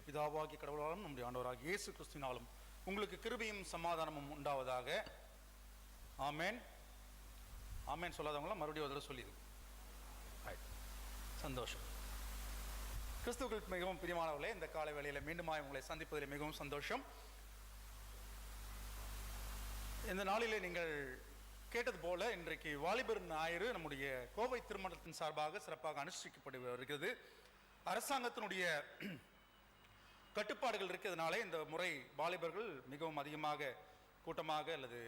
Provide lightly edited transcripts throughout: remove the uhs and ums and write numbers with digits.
பிதாவாகிய கடவுளாலும் நம்முடைய ஆண்டவராகிய இயேசு கிறிஸ்துவினாலும் உங்களுக்கு கிருபையும் சமாதானமும் உண்டாவதாக. ஆமேன். ஆமேன் சொல்லாதவங்களாம் மறுபடியும் அதில் சொல்லிடு. சந்தோஷம். கிறிஸ்துவுக்கு மிகவும் பிரியமானவர்களே, இந்த காலை வேளையில் மீண்டுமாய் உங்களை சந்திப்பதில் மிகவும் சந்தோஷம். இந்த நாளிலே நீங்கள் கேட்டது போல இன்றைக்கு வாலிபர் ஞாயிறு நம்முடைய கோவை திருமணத்தின் சார்பாக சிறப்பாக அனுஷ்டிக்கப்பட்டு வருகிறது. அரசாங்கத்தினுடைய கட்டுப்பாடுகள் இருக்கிறதுனால இந்த முறை வாலிபர்கள் மிகவும் அதிகமாக கூட்டமாக அல்லது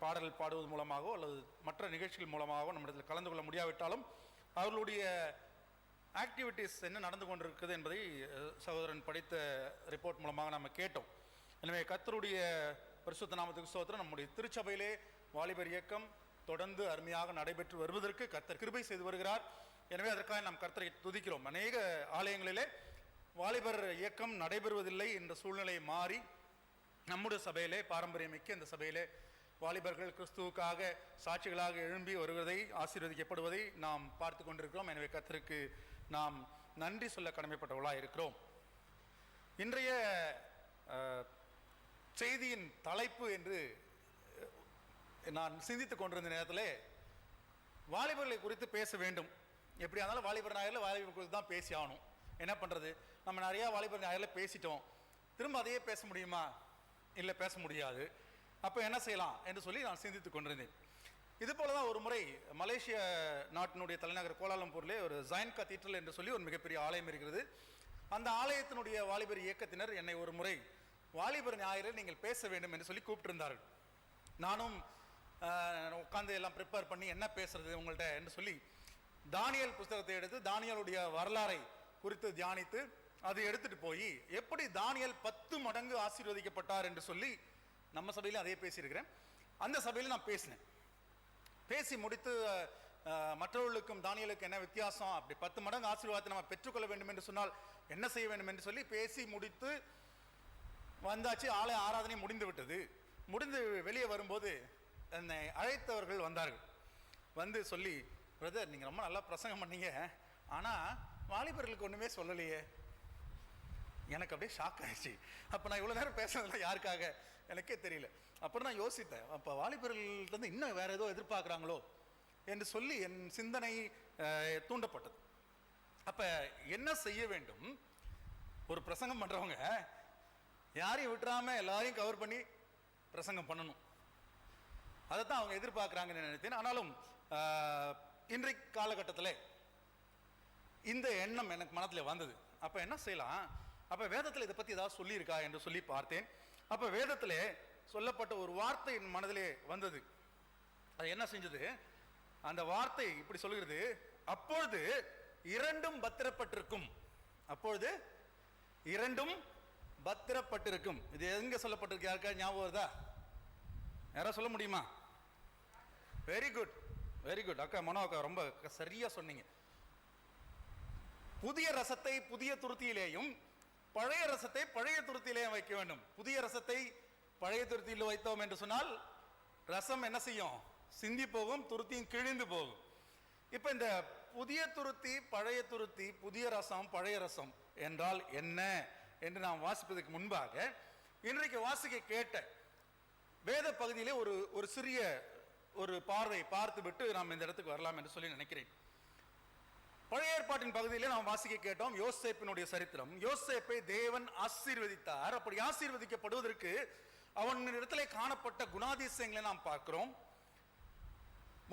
பாடல் பாடுவது மூலமாகவோ அல்லது மற்ற நிகழ்ச்சிகள் மூலமாகவோ நம்மிடத்தில் கலந்து கொள்ள முடியாவிட்டாலும் அவர்களுடைய ஆக்டிவிட்டீஸ் என்ன நடந்து கொண்டிருக்குது என்பதை சகோதரன் படித்த ரிப்போர்ட் மூலமாக நாம் கேட்டோம். எனவே கர்த்தருடைய பரிசுத்த நாமத்துக்கு ஸ்தோத்திரம். நம்முடைய திருச்சபையிலே வாலிபர் இயக்கம் தொடர்ந்து அருமையாக நடைபெற்று வருவதற்கு கர்த்தர் கிருபை செய்து வருகிறார். எனவே அதற்காக நாம் கர்த்தரை துதிக்கிறோம். அநேக ஆலயங்களிலே வாலிபர் இயக்கம் நடைபெறுவதில்லை என்ற சூழ்நிலை மாறி நம்முடைய சபையிலே பாரம்பரியமிக்க இந்த சபையிலே வாலிபர்கள் கிறிஸ்துவுக்காக சாட்சிகளாக எழும்பி வருவதை ஆசீர்வதிக்கப்படுவதை நாம் பார்த்து கொண்டிருக்கிறோம். எனவே கர்த்தருக்கு நாம் நன்றி சொல்ல கடமைப்பட்டவர்களாக இருக்கிறோம். இன்றைய செய்தியின் தலைப்பு என்று நான் சிந்தித்து கொண்டிருந்த நேரத்தில் வாலிபர்களை குறித்து பேச வேண்டும். எப்படி இருந்தாலும் வாலிபர் ஞாயிறில் வாலிபர் குறித்து தான் பேசி ஆகணும். என்ன பண்ணுறது, நம்ம நிறையா வாலிபர் ஞாயிறில் பேசிட்டோம், திரும்ப அதையே பேச முடியுமா? இல்லை, பேச முடியாது. அப்போ என்ன செய்யலாம் என்று சொல்லி நான் சிந்தித்து கொண்டிருந்தேன். இது போல தான் ஒரு முறை மலேசிய நாட்டினுடைய தலைநகர் கோலாலம்பூரிலே ஒரு ஜைன் கத்தீட்ரல் என்று சொல்லி ஒரு மிகப்பெரிய ஆலயம் இருக்கிறது. அந்த ஆலயத்தினுடைய வாலிபர் இயக்கத்தினர் என்னை ஒரு முறை வாலிபர் ஞாயிறில் நீங்கள் பேச வேண்டும் என்று சொல்லி கூப்பிட்டிருந்தார்கள். நானும் உட்காந்து எல்லாம் ப்ரிப்பேர் பண்ணி என்ன பேசுறது உங்கள்கிட்ட என்று சொல்லி தானியேல் புஸ்தகத்தை எடுத்து தானியேலுடைய வரலாறை குறித்து தியானித்து அதை எடுத்துட்டு போய் எப்படி தானியேல் 10 மடங்கு ஆசீர்வதிக்கப்பட்டார் என்று சொல்லி நம்ம சபையிலும் அதே பேசியிருக்கிறேன். அந்த சபையில் நான் பேசினேன். பேசி முடித்து மற்றவர்களுக்கும் தானியேலுக்கு என்ன வித்தியாசம், அப்படி 10 மடங்கு ஆசீர்வாதத்தை நம்ம பெற்றுக்கொள்ள வேண்டும் என்று சொன்னால் என்ன செய்ய வேண்டும் என்று சொல்லி பேசி முடித்து வந்தாச்சு. ஆலய ஆராதனை முடிந்து விட்டது. முடிந்து வெளியே வரும்போது என்னை அழைத்தவர்கள் வந்தார்கள். வந்து சொல்லி, பிரதர் நீங்கள் ரொம்ப நல்லா பிரசங்கம் பண்ணீங்க, ஆனால் வாலிபர்களுக்கு ஒன்றுமே சொல்லலையே. எனக்கு அப்படியே ஷாக் ஆயிடுச்சு. அப்போ நான் இவ்வளோ நேரம் பேசுனதில்ல யாருக்காக எனக்கே தெரியல. அப்புறம் நான் யோசித்தேன், அப்போ வாலிபர்கள்லேருந்து இன்னும் வேறு ஏதோ எதிர்பார்க்குறாங்களோ என்று சொல்லி என் சிந்தனை தூண்டப்பட்டது. அப்போ என்ன செய்ய வேண்டும்? ஒரு பிரசங்கம் பண்ணுறவங்க யாரையும் விட்டுறாமல் எல்லாரையும் கவர் பண்ணி பிரசங்கம் பண்ணணும். அதைத்தான் அவங்க எதிர்பார்க்குறாங்கன்னு நினைத்தேன். ஆனாலும் இன்றைக்கு காலகட்டத்தில் இந்த எண்ணம் எனக்கு மனத்தில் வந்தது. அப்போ என்ன செய்யலாம்? அப்போ வேதத்தில் இதை பற்றி ஏதாவது சொல்லியிருக்கா என்று சொல்லி பார்த்தேன். அப்போ வேதத்தில் சொல்லப்பட்ட ஒரு வார்த்தை என் மனதிலே வந்தது. அது என்ன செஞ்சது? அந்த வார்த்தை இப்படி சொல்கிறது, அப்பொழுது இரண்டும் பத்திரப்பட்டிருக்கும். அப்பொழுது இரண்டும் பத்திரப்பட்டிருக்கும். இது எங்க சொல்லப்பட்டிருக்கு? யாருக்கா ஞாபகம் வருதா? யாராவது சொல்ல முடியுமா? Very good, very good. அக்கா மனோ அக்கா ரொம்ப சரியா சொன்னீங்க. புதிய ரசத்தை புதிய துருத்தியிலேயும் பழைய ரசத்தை பழைய துருத்தியிலேயும் வைக்க வேண்டும். புதிய ரசத்தை பழைய துருத்தியில் வைத்தோம் என்று சொன்னால் ரசம் என்ன செய்யும்? சிந்தி போகும், துருத்தியும் கிழிந்து போகும். இப்போ இந்த புதிய துருத்தி பழைய துருத்தி, புதிய ரசம் பழைய ரசம் என்றால் என்ன என்று நாம் வாசிப்பதற்கு முன்பாக இன்றைக்கு வாசிக்க கேட்ட வேத பகுதியிலே ஒரு சிறிய ஒரு பார்வை பார்த்து விட்டு நாம் இந்த இடத்துக்கு வரலாம் என்று சொல்லி நினைக்கிறேன். பழைய ஏற்பாட்டின் பகுதியிலே நாம் வாசிக்க கேட்டோம் யோசேப்பினுடைய சரித்திரம். யோசேப்பை தேவன் ஆசீர்வதித்தார். அப்படி ஆசீர்வதிக்கப்படுவதற்கு அவனிடத்திலே காணப்பட்ட குணாதிசயங்களை நாம் பார்க்கிறோம்.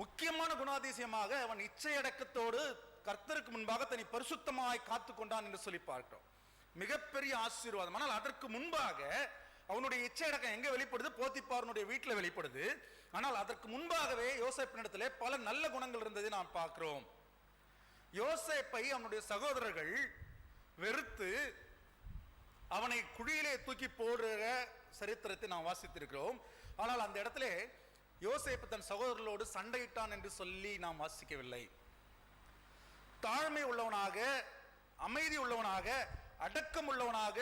முக்கியமான குணாதிசயமாக அவன் இச்சையடக்கத்தோடு கர்த்தருக்கு முன்பாக தன்னை பரிசுத்தமாய் காத்து கொண்டான் என்று சொல்லி பார்க்கிறோம். மிகப்பெரிய ஆசீர்வாதம். ஆனால் அதற்கு முன்பாக அவனுடைய இச்சையடக்கம் எங்க வெளிப்படுது? போத்திபாரனுடைய வீட்டில் வெளிப்படுது. ஆனால் அதற்கு முன்பாகவே யோசேப்பினிடத்திலே பல நல்ல குணங்கள் இருந்ததை நாம் பார்க்கிறோம். யோசேப்பை அவனுடைய சகோதரர்கள் வெறுத்து அவனை குழியிலே தூக்கி போடுற சரித்திரத்தை நாம் வாசித்திருக்கிறோம். ஆனால் அந்த இடத்துல யோசேப்பு தன் சகோதரர்களோடு சண்டையிட்டான் என்று சொல்லி நாம் வாசிக்கவில்லை. தாழ்மை உள்ளவனாக, அமைதி உள்ளவனாக, அடக்கம் உள்ளவனாக,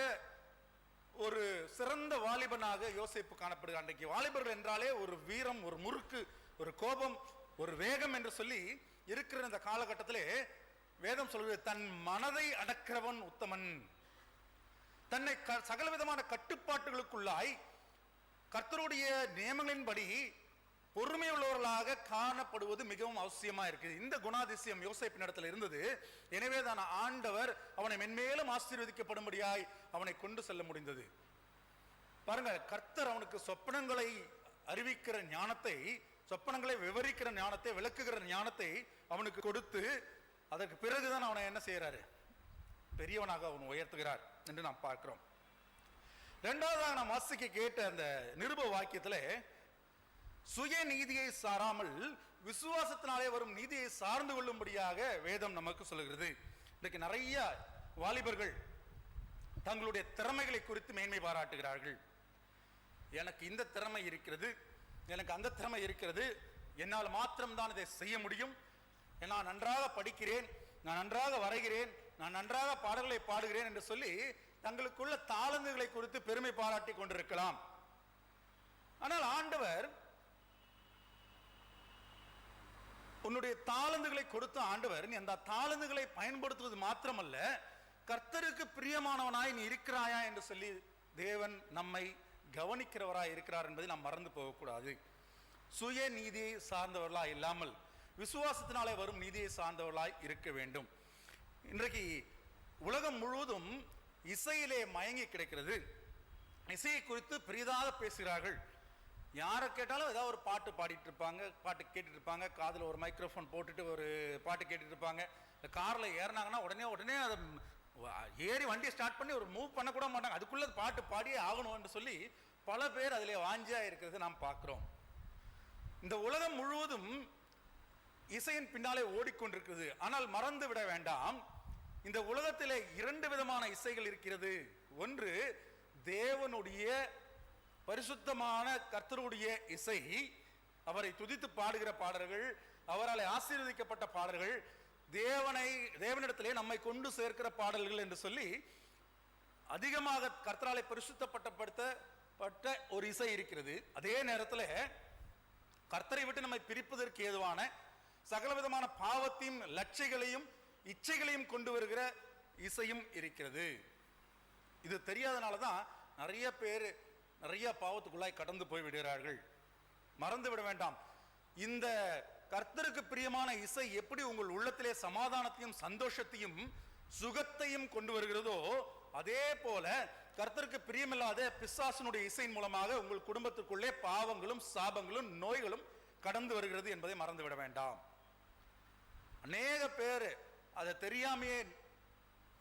ஒரு சிறந்த வாலிபனாக யோசேப்பு காணப்படுகிறான். அன்றைக்கு வாலிபர்கள் என்றாலே ஒரு வீரம், ஒரு முறுக்கு, ஒரு கோபம், ஒரு வேகம் என்று சொல்லி இருக்கிற இந்த காலகட்டத்திலே வேதம் சொல்கிறது, தன் மனதை அடக்கிறவன் உத்தமன். தன்னை சகலவிதமான கட்டுப்பாட்டுகளுக்குள்ளாய் கர்த்தருடைய நியமங்களின்படி பொறுமையுள்ளவர்களாக காணப்படுவது மிகவும் அவசியமா இருக்குது. இந்த குணாதிசயம் யோசேப்பின் இடத்துல இருந்தது. எனவே தான் ஆண்டவர் அவனை மென்மேலும் ஆசீர்வதிக்கப்படும்படியாய் அவனை கொண்டு செல்ல முடிந்தது. பாருங்க, கர்த்தர் அவனுக்கு சொப்பனங்களை அறிவிக்கிற ஞானத்தை, சொப்பனங்களை விவரிக்கிற ஞானத்தை, விளக்குகிற ஞானத்தை அவனுக்கு கொடுத்து அதற்கு பிறகுதான் அவனை என்ன செய்யறாரு? பெரியவனாக அவன் உயர்த்துகிறார் என்று நாம் பார்க்கிறோம். இரண்டாவதாக நாம் வாசிக்க கேட்ட அந்த நிருப வாக்கியத்துல சுய நீதியை சாராமல் விசுவாசத்தினாலே வரும் நீதியை சார்ந்து கொள்ளும்படியாக வேதம் நமக்கு சொல்லுகிறது. இன்றைக்கு நிறைய வாலிபர்கள் தங்களுடைய திறமைகளை குறித்து மேன்மை பாராட்டுகிறார்கள். எனக்கு இந்த திறமை இருக்கிறது, எனக்கு அந்த திறமை இருக்கிறது, என்னால் மாத்திரம்தான் இதை செய்ய முடியும், நான் நன்றாக படிக்கிறேன், நான் நன்றாக வரைகிறேன், நான் நன்றாக பாடல்களை பாடுகிறேன் என்று சொல்லி தங்களுக்குள்ள தாளந்துகளை குறித்து பெருமை பாராட்டி கொண்டிருக்கலாம். ஆனால் ஆண்டவர் உன்னுடைய தாளந்துகளை கொடுத்த ஆண்டவர், நீ அந்த தாளந்துகளை பயன்படுத்துவது மாத்திரமல்ல, கர்த்தருக்கு பிரியமானவனாய் நீ இருக்கிறாயா என்று சொல்லி தேவன் நம்மை கவனிக்கிறவராய் இருக்கிறார் என்பதை நாம் மறந்து போகக்கூடாது. சுய நீதியை சார்ந்தவர்களாய் இல்லாமல் விசுவாசத்தினாலே வரும் நீதியை சார்ந்தவர்களாய் இருக்க வேண்டும். இன்றைக்கு உலகம் முழுவதும் இசையிலே மயங்கி கிடைக்கிறது. இசையை குறித்து பெரிதாக பேசுகிறார்கள். யாரை கேட்டாலும் ஏதாவது ஒரு பாட்டு பாடிட்டு இருப்பாங்க, பாட்டு கேட்டுட்டு இருப்பாங்க, காதில் ஒரு மைக்ரோஃபோன் போட்டுட்டு ஒரு பாட்டு கேட்டுட்டு இருப்பாங்க. காரில் ஏறினாங்கன்னா உடனே அதை ஏறி வண்டியை ஸ்டார்ட் பண்ணி ஒரு மூவ் பண்ண கூட மாட்டாங்க, அதுக்குள்ள பாட்டு பாடியே ஆகணும் என்று சொல்லி பல பேர் அதிலே வாஞ்சியா இருக்கிறது நாம் பார்க்கிறோம். இந்த உலகம் முழுவதும் இசையின் பின்னாலே ஓடிக்கொண்டிருக்கிறது. ஆனால் மறந்து விட வேண்டாம், இந்த உலகத்திலே இரண்டு விதமான இசைகள் இருக்கிறது. ஒன்று தேவனுடைய பரிசுத்தமான கர்த்தருடைய இசை, அவரை துதித்து பாடுகிற பாடல்கள், அவரால் ஆசீர்வதிக்கப்பட்ட பாடல்கள், தேவனிடத்திலே நம்மை கொண்டு சேர்க்கிற பாடல்கள் என்று சொல்லி அதிகமாக கர்த்தராலே பரிசுத்தப்பட்ட ஒரு இசை இருக்கிறது. அதே நேரத்தில் கர்த்தரை விட்டு நம்மை பிரிப்பதற்கு ஏதுவான சகலவிதமான பாவத்தையும் லட்சைகளையும் இச்சைகளையும் கொண்டு வருகிற இசையும் இருக்கிறது. இது தெரியாதனால தான் நிறைய பேர் நிறைய பாவத்துக்குள்ளாய் கடந்து போய் விடுகிறார்கள். மறந்து விட வேண்டாம், இந்த கர்த்தருக்கு பிரியமான இசை எப்படி உங்கள் உள்ளத்திலே சமாதானத்தையும் சந்தோஷத்தையும் சுகத்தையும் கொண்டு வருகிறதோ, அதே போல கர்த்தருக்கு பிரியமில்லாத பிசாசனுடைய இசையின் மூலமாக உங்கள் குடும்பத்திற்குள்ளே பாவங்களும் சாபங்களும் நோய்களும் கடந்து வருகிறது என்பதை மறந்து விட வேண்டாம். அநேக பேர் அதை தெரியாமையே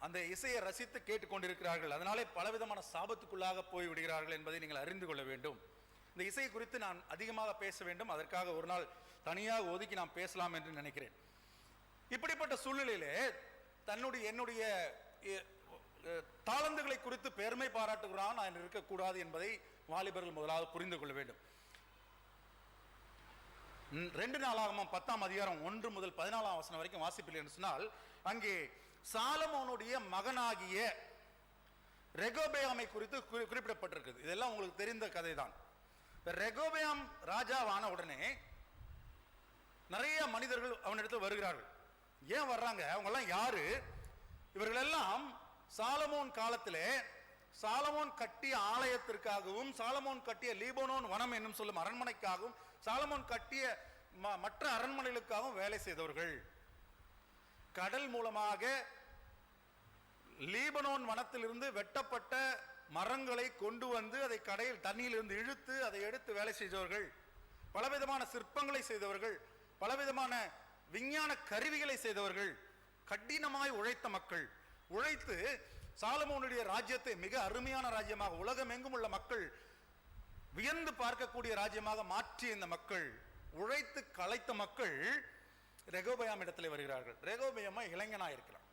அந்த இசையை ரசித்து கேட்டுக்கொண்டிருக்கிறார்கள். அதனாலே பலவிதமான சாபத்துக்குள்ளாக போய் விடுகிறார்கள் என்பதை நீங்கள் அறிந்து கொள்ள வேண்டும். இந்த இசை குறித்து நான் அதிகமாக பேச வேண்டும், அதற்காக ஒரு நாள் தனியாக ஒதுக்கி நான் பேசலாம் என்று நினைக்கிறேன். இப்படிப்பட்ட சூழ்நிலையிலே என்னுடைய தாளந்துகளை குறித்து பெருமை பாராட்டுகிறான் நான் இருக்கக்கூடாது என்பதை வாலிபர்கள் முதலாவது புரிந்து கொள்ள வேண்டும். 2 நாளாகமம் 10ஆம் அதிகாரம் 1 முதல் 14ஆம் வசனம் வரைக்கும் வாசிப்பில்லை என்று சொன்னால், அங்கே சாலமோனுடைய மகனாகிய ரெகோபெயாமை குறித்து குறிப்பிடப்பட்டிருக்கிறது. இதெல்லாம் உங்களுக்கு தெரிந்த கதை தான். ரெகோபெயாம் ராஜாவான உடனே நிறைய மனிதர்கள் அவனிடத்தில் வருகிறார்கள். ஏன் வர்றாங்க? அவங்க எல்லாம் யாரு? இவர்கள் எல்லாம் சாலமோன் காலத்திலே சாலமோன் கட்டிய ஆலயத்திற்காகவும் சாலமோன் கட்டிய லீபனோன் வனம் என்னும் சொல்லும் அரண்மனைக்காகவும் சாலமோன் கட்டிய மற்ற அரண்மனைகளுக்காகவும் வேலை செய்தவர்கள். கடல் மூலமாக லீபனோன் வனத்திலிருந்து வெட்டப்பட்ட மரங்களை கொண்டு வந்து அதை கடையில் தண்ணியிலிருந்து இழுத்து அதை எடுத்து வேலை செய்தவர்கள். பலவிதமான சிற்பங்களை செய்தவர்கள். பலவிதமான விஞ்ஞான கருவிகளை செய்தவர்கள், கடினமாய் உழைத்த மக்கள், உழைத்து சாலமோனுடைய ராஜ்யத்தை மிக அருமையான ராஜ்யமாக, உலகம் எங்கும் உள்ள மக்கள் வியந்து பார்க்கக்கூடிய ராஜ்யமாக மாற்றிய இந்த மக்கள், உழைத்து களைத்த மக்கள் ரெகோபயாம் இடத்துல வருகிறார்கள். ரெகோபயாம் இளைஞனா இருக்கிறான்.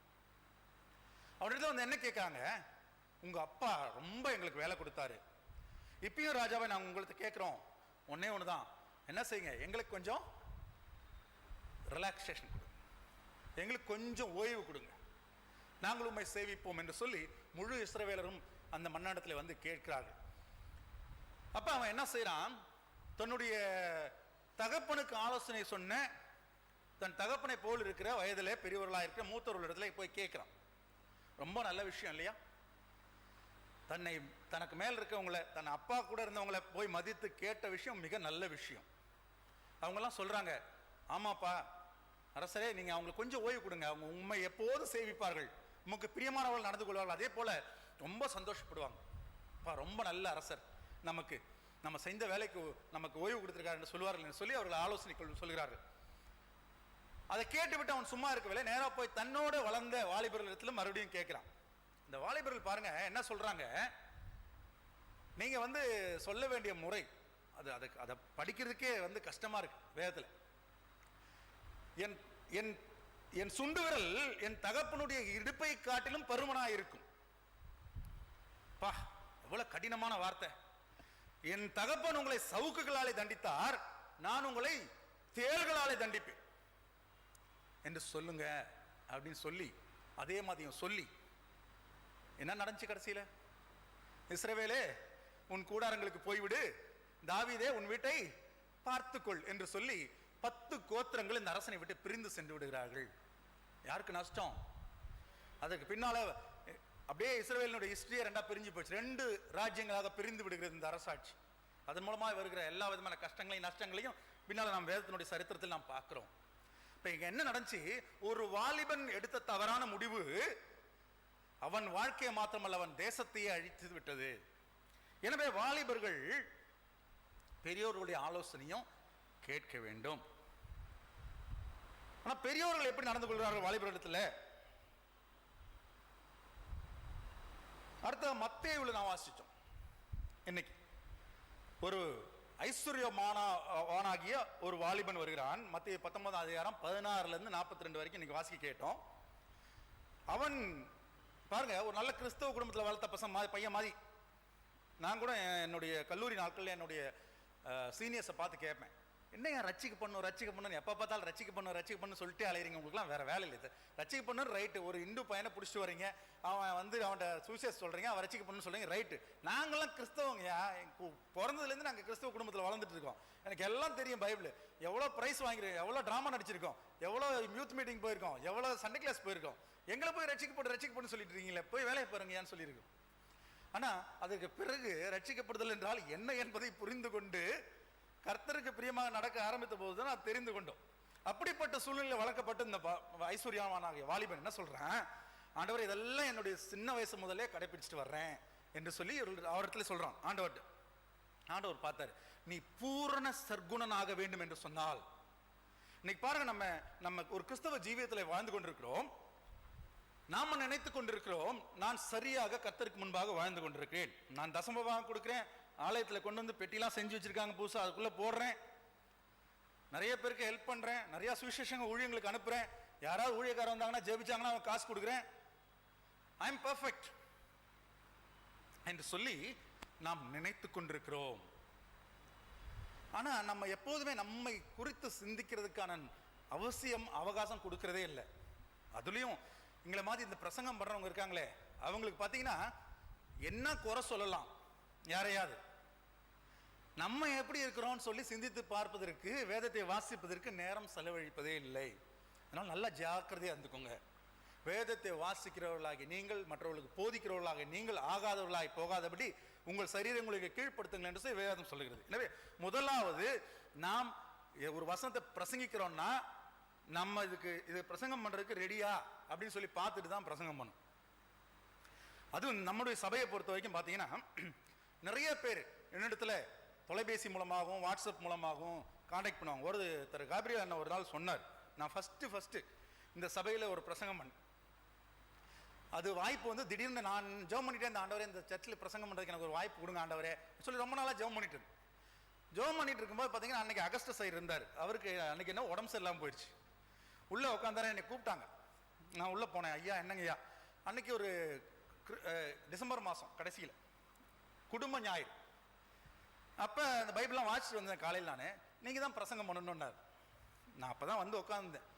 அவனிடத்துல வந்து என்ன கேட்காங்க, உங்க அப்பா ரொம்ப எங்களுக்கு வேலை கொடுத்தாரு, இப்பயும் ராஜாவை நாங்கள் உங்களுக்கு கேட்கிறோம், ஒன்னே ஒண்ணுதான், என்ன செய்யுங்க, எங்களுக்கு கொஞ்சம் ரிலாக்ஸேஷன் கொடுங்க, எங்களுக்கு கொஞ்சம் ஓய்வு கொடுங்க, நாங்கள் உண்மை சேவிப்போம் என்று சொல்லி முழு இஸ்ரவேலரும் அந்த மன்னாடத்தில் வந்து கேட்கிறார்கள். அப்ப அவன் என்ன செய்யறான், தன்னுடைய தகப்பனுக்கு ஆலோசனை சொன்ன தன் தகப்பனை போல் இருக்கிற வயதிலே பெரியவர்களாக இருக்கிற மூத்தவர்களிடத்துல போய் கேட்கிறான். ரொம்ப நல்ல விஷயம் இல்லையா? தனக்கு மேல் இருக்கவங்களை, தன் அப்பா கூட இருந்தவங்களை போய் மதித்து கேட்ட விஷயம் மிக நல்ல விஷயம். அவங்கெல்லாம் சொல்றாங்க, ஆமாப்பா அரசரே, நீங்க அவங்களுக்கு கொஞ்சம் ஓய்வு கொடுங்க, அவங்க உண்மை எப்போதும் சேவிப்பார்கள், உமக்கு பிரியமானவர்கள் நடந்து கொள்வார்கள், அதே போல ரொம்ப சந்தோஷப்படுவாங்க. ரொம்ப நல்ல அரசர், நமக்கு நம்ம செய்த வேலைக்கு நமக்கு ஓய்வு கொடுத்திருக்காரு என்று சொல்வார்கள் என்று சொல்லி அவர்கள் ஆலோசனை சொல்கிறார்கள். அதை கேட்டுவிட்டு அவன் சும்மா இருக்கவில்லை, நேராக போய் தன்னோட வளர்ந்த வாலிபர்களிடத்துல மறுபடியும் கேட்கிறான். இந்த வாலிபர்கள் பாருங்க என்ன சொல்றாங்க, நீங்க வந்து சொல்ல வேண்டிய முறை அது அதை படிக்கிறதுக்கே வந்து கஷ்டமா இருக்கு. வேதத்துல என் என் என் சுண்டு விரல் என் தகப்பனுடைய இடுப்பை காட்டிலும் பருமனாய் இருக்கும். பா, எவ்வளவு கடினமான வார்த்தை. என் தகப்பன் உங்களை சவுக்குகளாலே தண்டித்தார், நான் உங்களை தேள்களாலே தண்டிப்பேன் என்று சொல்லுங்க அப்படின்னு சொல்லி, அதே மாதிரியும் சொல்லி என்ன நடந்துச்சு கடைசியில, இஸ்ரவேலே உன் கூடாரங்களுக்கு போய்விடு, தாவீதே உன் வீட்டை பார்த்துக்கொள் என்று சொல்லி 10 கோத்திரங்கள் இந்த அரசனை விட்டு பிரிந்து சென்று விடுகிறார்கள். யாருக்கு நஷ்டம்? அதற்கு பின்னால அப்படியே இஸ்ரவேலினுடைய ஹிஸ்டரியை ரெண்டா பிரிஞ்சு போச்சு. 2 ராஜ்யங்களாக பிரிந்து விடுகிறது இந்த அரசாட்சி. அதன் மூலமாக வருகிற எல்லா விதமான கஷ்டங்களையும் நஷ்டங்களையும் பின்னால நாம் வேதத்தினுடைய சரித்திரத்தில் நாம் பார்க்கிறோம். இப்ப இங்க என்ன நடந்துச்சு, ஒரு வாலிபன் எடுத்த தவறான முடிவு அவன் வாழ்க்கையை மாத்திரமல்ல அவன் தேசத்தையே அழித்து விட்டது. எனவே வாலிபர்கள் பெரியோர்களுடைய ஆலோசனையும் கேட்க வேண்டும். ஆனா பெரியோர்கள் எப்படி நடந்து கொள்கிறார்கள் வாலிபர்களிடத்துல? அடுத்த மத்தேயுல நான் வாசிச்சோம். இன்னைக்கு ஒரு ஐஸ்வர்யமானாகிய ஒரு வாலிபன் வருகிறான். மத்தேயு 19 அதிகாரம் 16 இருந்து 42 வரைக்கும் இன்னைக்கு வாசிக்க கேட்டோம். அவன் பாருங்க, ஒரு நல்ல கிறிஸ்தவ குடும்பத்தில் வளர்த்த பையன் மாதிரி. நான் கூட என்னுடைய கல்லூரி நாட்களில் என்னுடைய சீனியர்ஸை பார்த்து கேட்பேன், என்னையா ரட்சிக்க பண்ணணும் எப்போ பார்த்தாலும் ரட்சிக்க பண்ணு சொல்லிட்டே அலையிறீங்க, உங்களுக்குலாம் வேற வேலை இல்லை, ரட்சிக்க பண்ணு ரைட்டு, ஒரு இந்து பையனை பிடிச்சிட்டு வரீங்க, அவன் வந்து அவன்கிட்ட சுவிசேஷம் சொல்றீங்க, அவன் ரட்சிக்க பண்ணு சொல்றீங்க ரைட்டு. நாங்கள்லாம் கிறிஸ்தவங்கயா, பிறந்ததுலேருந்து நாங்கள் கிறிஸ்தவ குடும்பத்தில் வளர்ந்துட்டு இருக்கோம், எனக்கு எல்லாம் தெரியும், பைபிள் எவ்வளோ ப்ரைஸ் வாங்கிருக்கோம், எவ்வளோ ட்ராமா நடிச்சிருக்கோம், எவ்வளோ யூத் மீட்டிங் போயிருக்கோம், எவ்வளோ சண்டே கிளாஸ் போயிருக்கோம், எங்களை போய் ரட்சிக்கப்பட்டு சொல்லிட்டு இருக்கீங்களே, போய் வேலையை பாருங்கன்னு சொல்லியிருக்கோம். ஆனா அதுக்கு பிறகு ரட்சிக்கப்படுதல் என்றால் என்ன என்பதை புரிந்து கொண்டு கர்த்தருக்கு பிரியமாக நடக்க ஆரம்பித்த போதுதான் நான் தெரிந்து கொண்டோம். அப்படிப்பட்ட சூழ்நிலையில் வளர்க்கப்பட்ட இந்த ஐஸ்வர்யமானாகிய வாலிபன் என்ன சொல்றேன், ஆண்டவர் இதெல்லாம் என்னுடைய சின்ன வயசு முதலே கடைபிடிச்சிட்டு வர்றேன் என்று சொல்லி அவரிடத்துல சொல்றான். ஆண்டவர் பார்த்தாரு, நீ பூரண சர்க்குணனாக வேண்டும் என்று சொன்னால், இன்னைக்கு பாருங்க, நம்ம ஒரு கிறிஸ்தவ ஜீவியத்தில் வாழ்ந்து கொண்டிருக்கிறோம். நாம நினைத்துக் கொண்டிருக்கிறோம், நான் சரியாக கர்த்தருக்கு முன்பாக வாழ்ந்து கொண்டிருக்கிறேன், நான் தசமபாகம் கொடுக்கிறேன், ஆலயத்தில் கொண்டு வந்து பெட்டிலாம் செஞ்சு வச்சிருக்காங்க புதுசா, அதுக்குள்ள போடுறேன், நிறைய பேருக்கு ஹெல்ப் பண்றேன், நிறைய சுவிசேஷங்க ஊழியங்களுக்கு அனுப்புறேன், யாராவது ஊழியக்காரர் வந்தாங்கன்னா ஜெபிச்சாங்கன்னா அவன் காசு கொடுக்குறேன், ஐ எம் பெர்ஃபெக்ட் என்று சொல்லி நாம் நினைத்துக் கொண்டிருக்கிறோம். ஆனா நம்ம எப்போதுமே நம்மை குறித்து சிந்திக்கிறதுக்கான அவகாசம் கொடுக்கறதே இல்லை. அதுலயும் எங்களை மாதிரி இந்த பிரசங்கம் பண்றவங்க இருக்காங்களே, அவங்களுக்கு பார்த்தீங்கன்னா என்ன குறை சொல்லலாம், யாரையாவது நம்ம எப்படி இருக்கிறோம்னு சொல்லி சிந்தித்து பார்ப்பதற்கு, வேதத்தை வாசிப்பதற்கு நேரம் செலவழிப்பதே இல்லை. அதனால நல்லா ஜாக்கிரதையா இருந்துக்கோங்க. வேதத்தை வாசிக்கிறவர்களாகி நீங்கள், மற்றவர்களுக்கு போதிக்கிறவர்களாக நீங்கள் ஆகாதவர்களாகி போகாதபடி உங்கள் சரீரங்களுக்கு கீழ்ப்படுத்துங்கள் என்று சொல்லி வேதம் சொல்லுகிறது. எனவே முதலாவது, நாம் ஒரு வசனத்தை பிரசங்கிக்கிறோம்னா நம்ம இது பிரசங்கம் பண்றதுக்கு ரெடியா அப்படின்னு சொல்லி பார்த்துட்டு தான் பிரசங்கம் பண்ணும். அதுவும் நம்முடைய சபையை பொறுத்த வரைக்கும் பார்த்தீங்கன்னா, நிறைய பேர் என்னிடத்துல தொலைபேசி மூலமாகவும் வாட்ஸ்அப் மூலமாகவும் காண்டாக்ட் பண்ணுவாங்க. ஒருத்தர் காபிரியல் அண்ணன் ஒரு நாள் சொன்னார், நான் ஃபஸ்ட்டு இந்த சபையில் ஒரு பிரசங்கம் பண்ணேன். அது வாய்ப்பு வந்து திடீர்னு நான் ஜெபம் பண்ணிட்டே இந்த ஆண்டவரே இந்த சர்ச்சில் பிரசங்கம் பண்ணுறதுக்கு எனக்கு ஒரு வாய்ப்பு கொடுங்க ஆண்டவரே சொல்லி ரொம்ப நாளாக ஜெபம் பண்ணிட்டு இருக்கும்போது பார்த்தீங்கன்னா அன்றைக்கி அகஸ்டஸ் ஐயர் இருந்தார். அவருக்கு அன்றைக்கி என்ன உடம்பு சரியில்லாமல் போயிடுச்சு. உள்ளே உட்காந்தாரு, என்னை கூப்பிட்டாங்க. நான் உள்ளே போனேன். ஐயா என்னங்க ஐயா, அன்றைக்கி ஒரு டிசம்பர் மாதம் கடைசியில் குடும்ப ஞாயிறு. அப்போ அந்த பைபிள்லாம் வாசிச்சுட்டு வந்தேன் காலையில். நான் நீங்கள் தான் பிரசங்கம் பண்ணணுன்னார். நான் அப்போ தான் வந்து உட்காந்துருந்தேன்.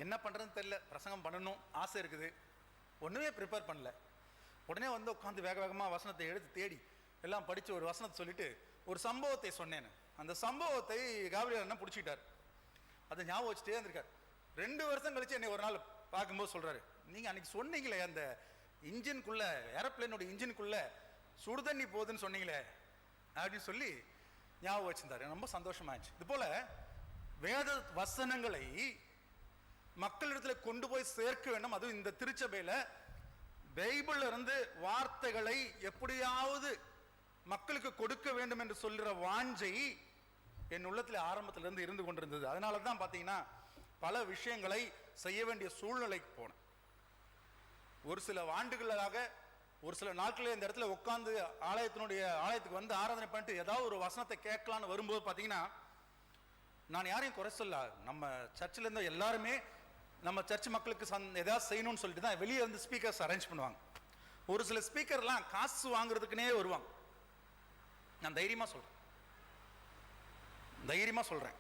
என்ன பண்ணுறதுன்னு தெரியல, பிரசங்கம் பண்ணணும் ஆசை இருக்குது, ஒன்றுமே ப்ரிப்பேர் பண்ணல. உடனே வந்து உட்காந்து வேக வேகமாக வசனத்தை எடுத்து தேடி எல்லாம் படித்து ஒரு வசனத்தை சொல்லிவிட்டு ஒரு சம்பவத்தை சொன்னேன். அந்த சம்பவத்தை காபிரியல் அண்ணன் பிடிச்சிக்கிட்டார். அதை ஞாபகம் வச்சுட்டே இருந்திருக்கார். 2 வருஷம் கழிச்சு என்னை ஒரு நாள் பார்க்கும்போது சொல்கிறாரு, நீங்கள் அன்றைக்கி சொன்னீங்களே அந்த இன்ஜின்குள்ளே, ஏரோப்ளேனோட இன்ஜினுக்குள்ளே சுடுதண்ணி போகுதுன்னு சொன்னீங்களே அப்படின்னு சொல்லி ஞாபகம் வச்சிருந்தாரு. ரொம்ப சந்தோஷமாச்சு. இது போல் வேத வசனங்களை மக்களிடத்தில் கொண்டு போய் சேர்க்க வேண்டும். அதுவும் இந்த திருச்சபையில் பைபிள்ல இருந்து வார்த்தைகளை எப்படியாவது மக்களுக்கு கொடுக்க வேண்டும் என்று சொல்கிற வாஞ்சை என் உள்ளத்தில் ஆரம்பத்திலிருந்து இருந்து கொண்டிருந்தது. அதனால தான் பார்த்தீங்கன்னா பல விஷயங்களை செய்ய வேண்டிய சூழ்நிலைக்கு போனேன். ஒரு சில ஆண்டுகளாக ஒரு சில நாட்களில் இந்த இடத்துல உட்காந்து ஆலயத்துக்கு வந்து ஆராதனை பண்ணிட்டு ஏதாவது ஒரு வசனத்தை கேட்கலான்னு வரும்போது பார்த்தீங்கன்னா, நான் யாரையும் குறை சொல்ல, நம்ம சர்ச்சில் இருந்த எல்லாருமே நம்ம சர்ச் மக்களுக்கு ஏதாவது செய்யணும்னு சொல்லிட்டு தான் வெளியே இருந்து ஸ்பீக்கர்ஸ் அரேஞ்ச் பண்ணுவாங்க. ஒரு சில ஸ்பீக்கர்லாம் காசு வாங்குறதுக்குனே வருவாங்க. நான் தைரியமா சொல்றேன்,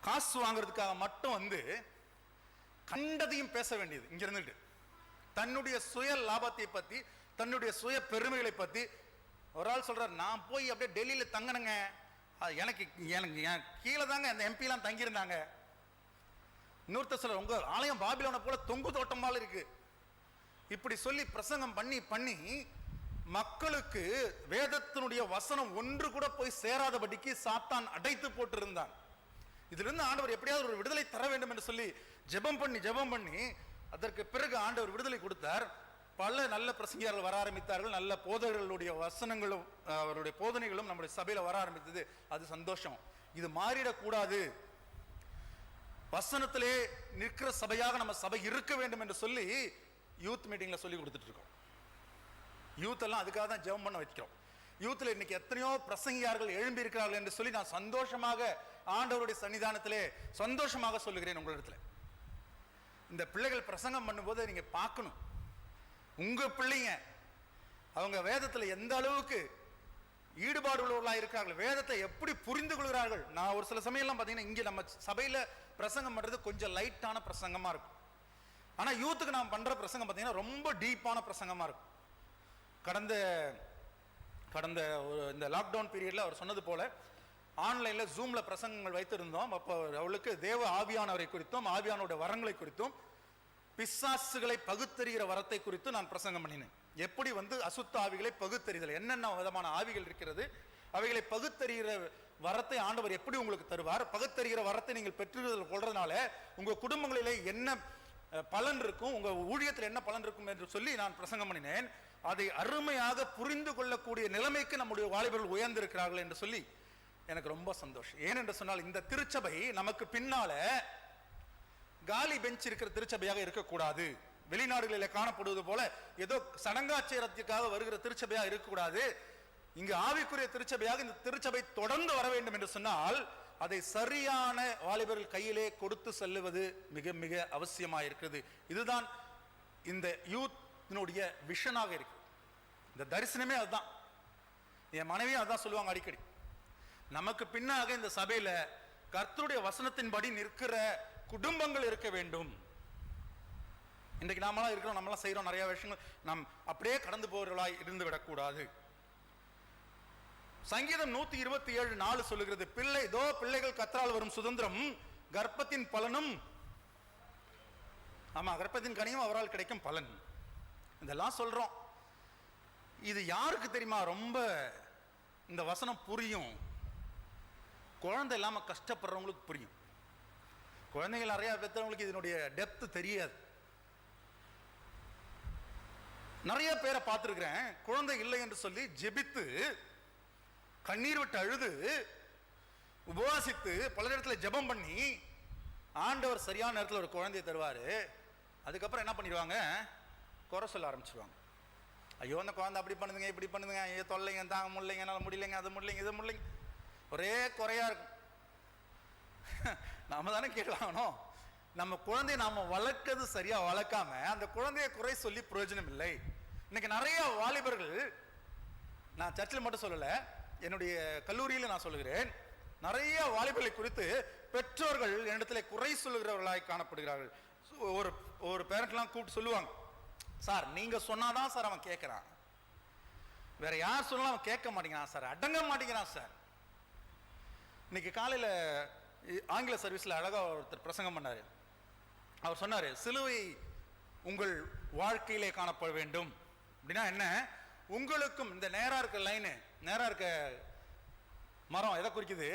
காசு வாங்குறதுக்காக மட்டும் வந்து கண்டதையும் பேச வேண்டியது. இங்க இருந்துட்டு தன்னுடைய சுய லாபத்தை பத்தி, தன்னுடைய சுய பெருமைகளை பத்தி. ஒரு ஆள் சொல்றாரு, நான் போய் அப்படியே டெல்லியில தங்கணுங்க, எனக்கு கீழே தாங்க அந்த எம்பிலாம் தங்கியிருந்தாங்க. இன்னொருத்தர் சொல்ற, உங்க ஆலயம் பாபிலோனை போல தொங்கு தோட்டமால இருக்கு. இப்படி சொல்லி பிரசங்கம் பண்ணி மக்களுக்கு வேதத்தினுடைய வசனம் ஒன்று கூட போய் சேராதபடிக்கு சாத்தான் அடைத்து போட்டு இருந்தான். இதுல இருந்து ஆண்டவர் எப்படியாவது ஒரு விடுதலை தர வேண்டும் என்று சொல்லி ஜெபம் பண்ணி அதற்கு பிறகு ஆண்டவர் விடுதலை கொடுத்தார். பல நல்ல பிரசங்கியார்கள் வர ஆரம்பித்தார்கள். நல்ல போதகர்களுடைய வசனங்களும் அவருடைய போதனைகளும் நம்முடைய சபையில வர ஆரம்பித்தது. அது சந்தோஷம். இது மாறிடக்கூடாது. வசனத்திலே நிற்கிற சபையாக நம்ம சபை இருக்க வேண்டும் என்று சொல்லி யூத் மீட்டிங்ல சொல்லி கொடுத்துட்டு இருக்கோம். யூத் எல்லாம் அதுக்காக தான் ஜெபம் பண்ண வைக்கிறோம். யூத்ல இன்னைக்கு எத்தனையோ பிரசங்கியார்கள் எழும்பி இருக்கிறார்கள் என்று சொல்லி நான் சந்தோஷமாக ஆண்டவருடைய சன்னிதானத்திலே சந்தோஷமாக சொல்லுகிறேன். உங்களிடத்துல இந்த பிள்ளைகள் பிரசங்கம் பண்ணும்போது நீங்க பார்க்கணும், உங்க பிள்ளைங்க அவங்க வேதத்துல எந்த அளவுக்கு ஈடுபாடு உள்ளவர்களாக இருக்கிறார்கள், வேதத்தை எப்படி புரிந்து கொள்கிறார்கள். நான் ஒரு சில சமயம்லாம் பார்த்தீங்கன்னா இங்கே நம்ம சபையில் பிரசங்கம் பண்ணுறது கொஞ்சம் லைட்டான பிரசங்கமாக இருக்கும். ஆனால் யூத்துக்கு நான் பண்ணுற பிரசங்கம் பார்த்தீங்கன்னா ரொம்ப டீப்பான பிரசங்கமாக இருக்கும். கடந்த இந்த லாக்டவுன் பீரியடில் அவர் சொன்னது போல ஆன்லைனில் ஜூமில் பிரசங்கங்கள் வைத்திருந்தோம். அப்போ அவளுக்கு தேவ ஆவியானவரை குறித்தும் ஆவியானோட வரங்களை குறித்தும் பிசாசுகளை பகுத்தறிகிற வரத்தை குறித்து நான் பிரசங்கம் பண்ணினேன். எப்படி வந்து அசுத்த ஆவிகளை பகுத்தறிதல், என்னென்ன விதமான ஆவிகள் இருக்கிறது, அவைகளை பகுத்தறிகிற வரத்தை ஆண்டவர் எப்படி உங்களுக்கு தருவார், பகுத்தறிகிற வரத்தை நீங்கள் பெற்று கொள்றதுனால உங்க குடும்பங்களிலே என்ன பலன் இருக்கும், உங்க ஊழியத்தில் என்ன பலன் இருக்கும் என்று சொல்லி நான் பிரசங்கம் பண்ணினேன். அதை அருமையாக புரிந்து கொள்ளக்கூடிய நிலைமைக்கு நம்முடைய வாலிபர்கள் உயர்ந்திருக்கிறார்கள் என்று சொல்லி எனக்கு ரொம்ப சந்தோஷம். ஏனென்று சொன்னால் இந்த திருச்சபை நமக்கு பின்னால காலி பெஞ்ச் இருக்கிற திருச்சபையாக இருக்கக்கூடாது. வெளிநாடுகளில் காணப்படுவது போல ஏதோ சடங்காச்சாரத்திற்காக வருகிற திருச்சபையாக இருக்கக்கூடாது. இங்கு ஆவிக்குரிய திருச்சபையாக இந்த திருச்சபை தொடர்ந்து வர வேண்டும் என்று சொன்னால் அதை சரியான வாலிபர்கள் கையிலே கொடுத்து செல்லுவது மிக மிக அவசியமாக இருக்கிறது. இதுதான் இந்த யூத்தினுடைய விஷனாக இருக்கு. இந்த தரிசனமே அதுதான். என் மனைவியும் அதுதான் சொல்லுவாங்க அடிக்கடி. நமக்கு பின்னாக இந்த சபையில கர்த்தருடைய வசனத்தின்படி நிற்கிற குடும்பங்கள் இருக்க வேண்டும். இன்றைக்கு நாமெல்லாம் இருக்கிறோம், நம்மளாம் செய்யறோம் நிறைய விஷயங்கள், நாம் அப்படியே கடந்து போகிறவர்களாய் இருந்து விடக்கூடாது. சங்கீதம் 127:4 சொல்லுகிறது, பிள்ளைகள் கர்த்தரால் வரும் சுதந்திரம், கர்ப்பத்தின் பலனும், ஆமா கர்ப்பத்தின் கனியும் அவரால் கிடைக்கும் பலன். இதெல்லாம் சொல்றோம். இது யாருக்கு தெரியுமா ரொம்ப இந்த வசனம் புரியும்? குழந்தை இல்லாம கஷ்டப்படுறவங்களுக்கு புரியும். குழந்தைகள் நிறைய பெற்றவங்களுக்கு இதனுடைய டெப்த் தெரியாது. நிறைய பேரை பார்த்திருக்கிறேன், குழந்தை இல்லை என்று சொல்லி ஜெபித்து கண்ணீர் விட்டு அழுது உபவாசித்து பல இடத்துல ஜெபம் பண்ணி ஆண்டவர் சரியான நேரத்தில் ஒரு குழந்தையை தருவார். அதுக்கப்புறம் என்ன பண்ணிடுவாங்க, குறை சொல்ல ஆரம்பிச்சிருவாங்க. ஐயோ அந்த குழந்தை அப்படி பண்ணுதுங்க, இப்படி பண்ணுதுங்க, ஐயோ தொல்லைங்க, தாங்க முடியலைங்க, என்னால் முடியலைங்க, அது முடியலைங்க, இது முடியலைங்க, ஒரே குறையா இருக்கும். நாம தானே கேட்கலாங்கணும். நம்ம குழந்தைய நாம வளர்க்கிறது சரியா வளர்க்காம அந்த குழந்தைய குறை சொல்லி பிரயோஜனம் இல்லை. இன்னைக்கு நிறைய வாலிபர்கள், நான் சர்ச்சில் மட்டும் சொல்லல, என்னுடைய கல்லூரியில் நான் சொல்லுகிறேன், நிறைய வாலிபர்களை குறித்து பெற்றோர்கள் என்னிடத்துல குறை சொல்லுகிறவர்களாய் காணப்படுகிறார்கள். ஒரு பேரண்ட்லாம் கூப்பிட்டு சொல்லுவாங்க, சார் நீங்க சொன்னாதான் சார் அவன் கேட்கிறான், வேற யார் சொன்னாலும் அவன் கேட்க மாட்டேங்கிறான் சார், அடங்க மாட்டேங்கிறான் சார். இன்னைக்கு காலையில ஆங்கில சர்வீஸ்ல அழகா ஒருத்தர் பிரசங்கம் பண்ணாரு. அவர் சொன்னாரு, சிலுவை உங்கள் வாழ்க்கையிலே காணப்பட வேண்டும் அப்படின்னா என்ன, உங்களுக்கும் இந்த நேரா இருக்க லைனு, நேரா இருக்க மரம் எதை குறிக்குது,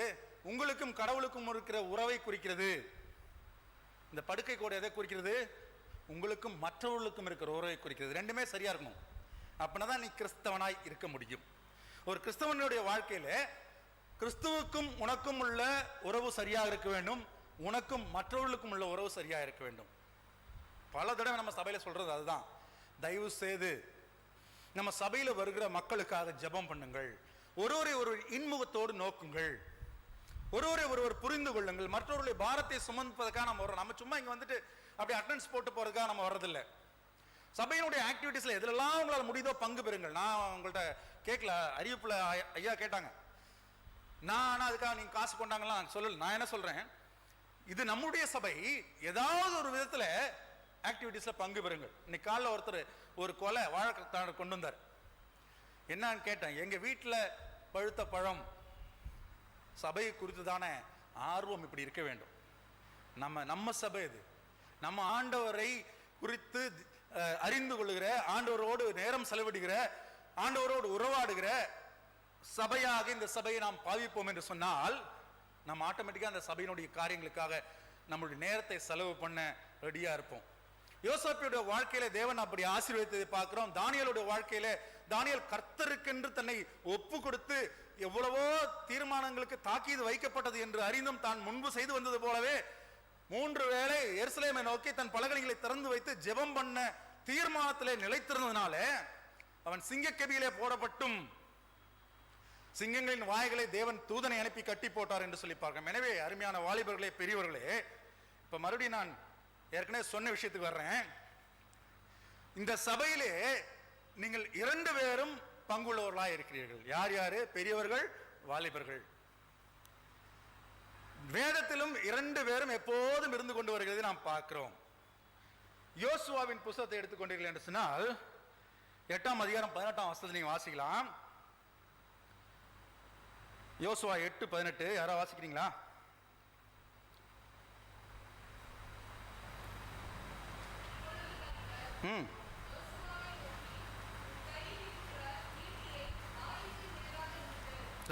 உங்களுக்கும் கடவுளுக்கும் இருக்கிற உறவை குறிக்கிறது. இந்த படுக்கை கூட எதை குறிக்கிறது, உங்களுக்கும் மற்றவர்களுக்கும் இருக்கிற உறவை குறிக்கிறது. ரெண்டுமே சரியா இருக்கணும். அப்படின்னா தான் நீ கிறிஸ்தவனாய் இருக்க முடியும். ஒரு கிறிஸ்தவனுடைய வாழ்க்கையில கிறிஸ்துவுக்கும் உனக்கும் உள்ள உறவு சரியாக இருக்க வேண்டும், உனக்கும் மற்றவர்களுக்கும் உள்ள உறவு சரியா இருக்க வேண்டும். பல தடவை நம்ம சபையில சொல்றது அதுதான். தயவு செய்து நம்ம சபையில வருகிற மக்களுக்காக ஜெபம் பண்ணுங்கள், ஒருவரை ஒருவர் இன்முகத்தோடு நோக்குங்கள், ஒருவரை புரிந்து கொள்ளுங்கள். மற்றவர்களுடைய பாரத்தை சுமப்பதற்காக நம்ம வர்றோம். நம்ம சும்மா இங்க வந்துட்டு அப்படி அட்டெண்டன்ஸ் போட்டு போறதுக்காக நம்ம வர்றதில்லை. சபையினுடைய ஆக்டிவிட்டிஸ்ல எதுலாம் உங்களால் முடியுதோ பங்கு பெறுங்கள். நான் உங்கள்கிட்ட கேட்கல, அறிவிப்புல ஐயா கேட்டாங்க, நான் ஆனா அதுக்காக நீங்க காசு கொண்டாங்கலாம் சொல்லல. நான் என்ன சொல்றேன், இது நம்முடைய சபை, ஏதாவது ஒரு விதத்துல ஆக்டிவிட்டிஸ்ல பங்கு பெறுங்கள். இன்னைக்கு காலைல ஒருத்தர் ஒரு கொலை வாழைத்தாழ கொண்டு வந்தார். என்னன்னு கேட்டேன், எங்க வீட்டுல பழுத்த பழம், சபையை குறித்து தானே ஆர்வம் இப்படி இருக்க வேண்டும். நம்ம சபை இது, நம்ம ஆண்டவரை குறித்து அறிந்து கொள்ளுகிற, ஆண்டவரோடு நேரம் செலவிடுகிற, ஆண்டவரோடு உறவாடுகிற சபையாக இந்த சபையை நாம் பாவிப்போம் என்று சொன்னால் நம்ம ஆட்டோமேட்டிக்கா அந்த சபையினுடைய காரியங்களுக்காக நம்மளுடைய நேரத்தை செலவு பண்ண ரெடியா இருப்போம். யோசேப்புடைய வாழ்க்கையில தேவன் அப்படி ஆசீர்வதித்ததை பார்க்கிறோம். தானியேலுடைய வாழ்க்கையில தானியேல் கர்த்தருக்கென்று தன்னை ஒப்பு கொடுத்து எவ்வளவோ தீர்மானங்களுக்கு தாக்கீது வைக்கப்பட்டது என்று அறிந்தும் தான் முன்பு செய்து வந்தது போலவே 3 வேளை எருசலேமை நோக்கி தன் பலகணிகளை திறந்து வைத்து ஜெபம் பண்ண தீர்மானத்திலே நிலைத்திருந்ததுனால அவன் சிங்கக்கெபியிலே போடப்பட்டும் சிங்கங்களின் வாய்களை தேவன் தூதனை அனுப்பி கட்டி போட்டார் என்று சொல்லி பார்க்கிறோம். எனவே அருமையான வாலிபர்களே, பெரியவர்களே, இப்ப மறுபடியும் நான் ஏற்கனவே சொன்ன விஷயத்துக்கு வர்றேன். இந்த சபையிலே நீங்கள் 2 பேரும் பங்குள்ளவர்களாக இருக்கிறீர்கள். யார் யாரு? பெரியவர்கள், வாலிபர்கள். வேதத்திலும் 2 பேரும் எப்போதும் இருந்து கொண்டு வருகிறது நாம் பார்க்கிறோம். யோசுவாவின் புத்தகத்தை எடுத்துக்கொண்டீர்கள் என்று சொன்னால் 8ஆம் அதிகாரம் 18ஆம் வசனத்தை நீங்க வாசிக்கலாம். யோசுவா 8:18 யாரா வாசிக்கிறீங்களா?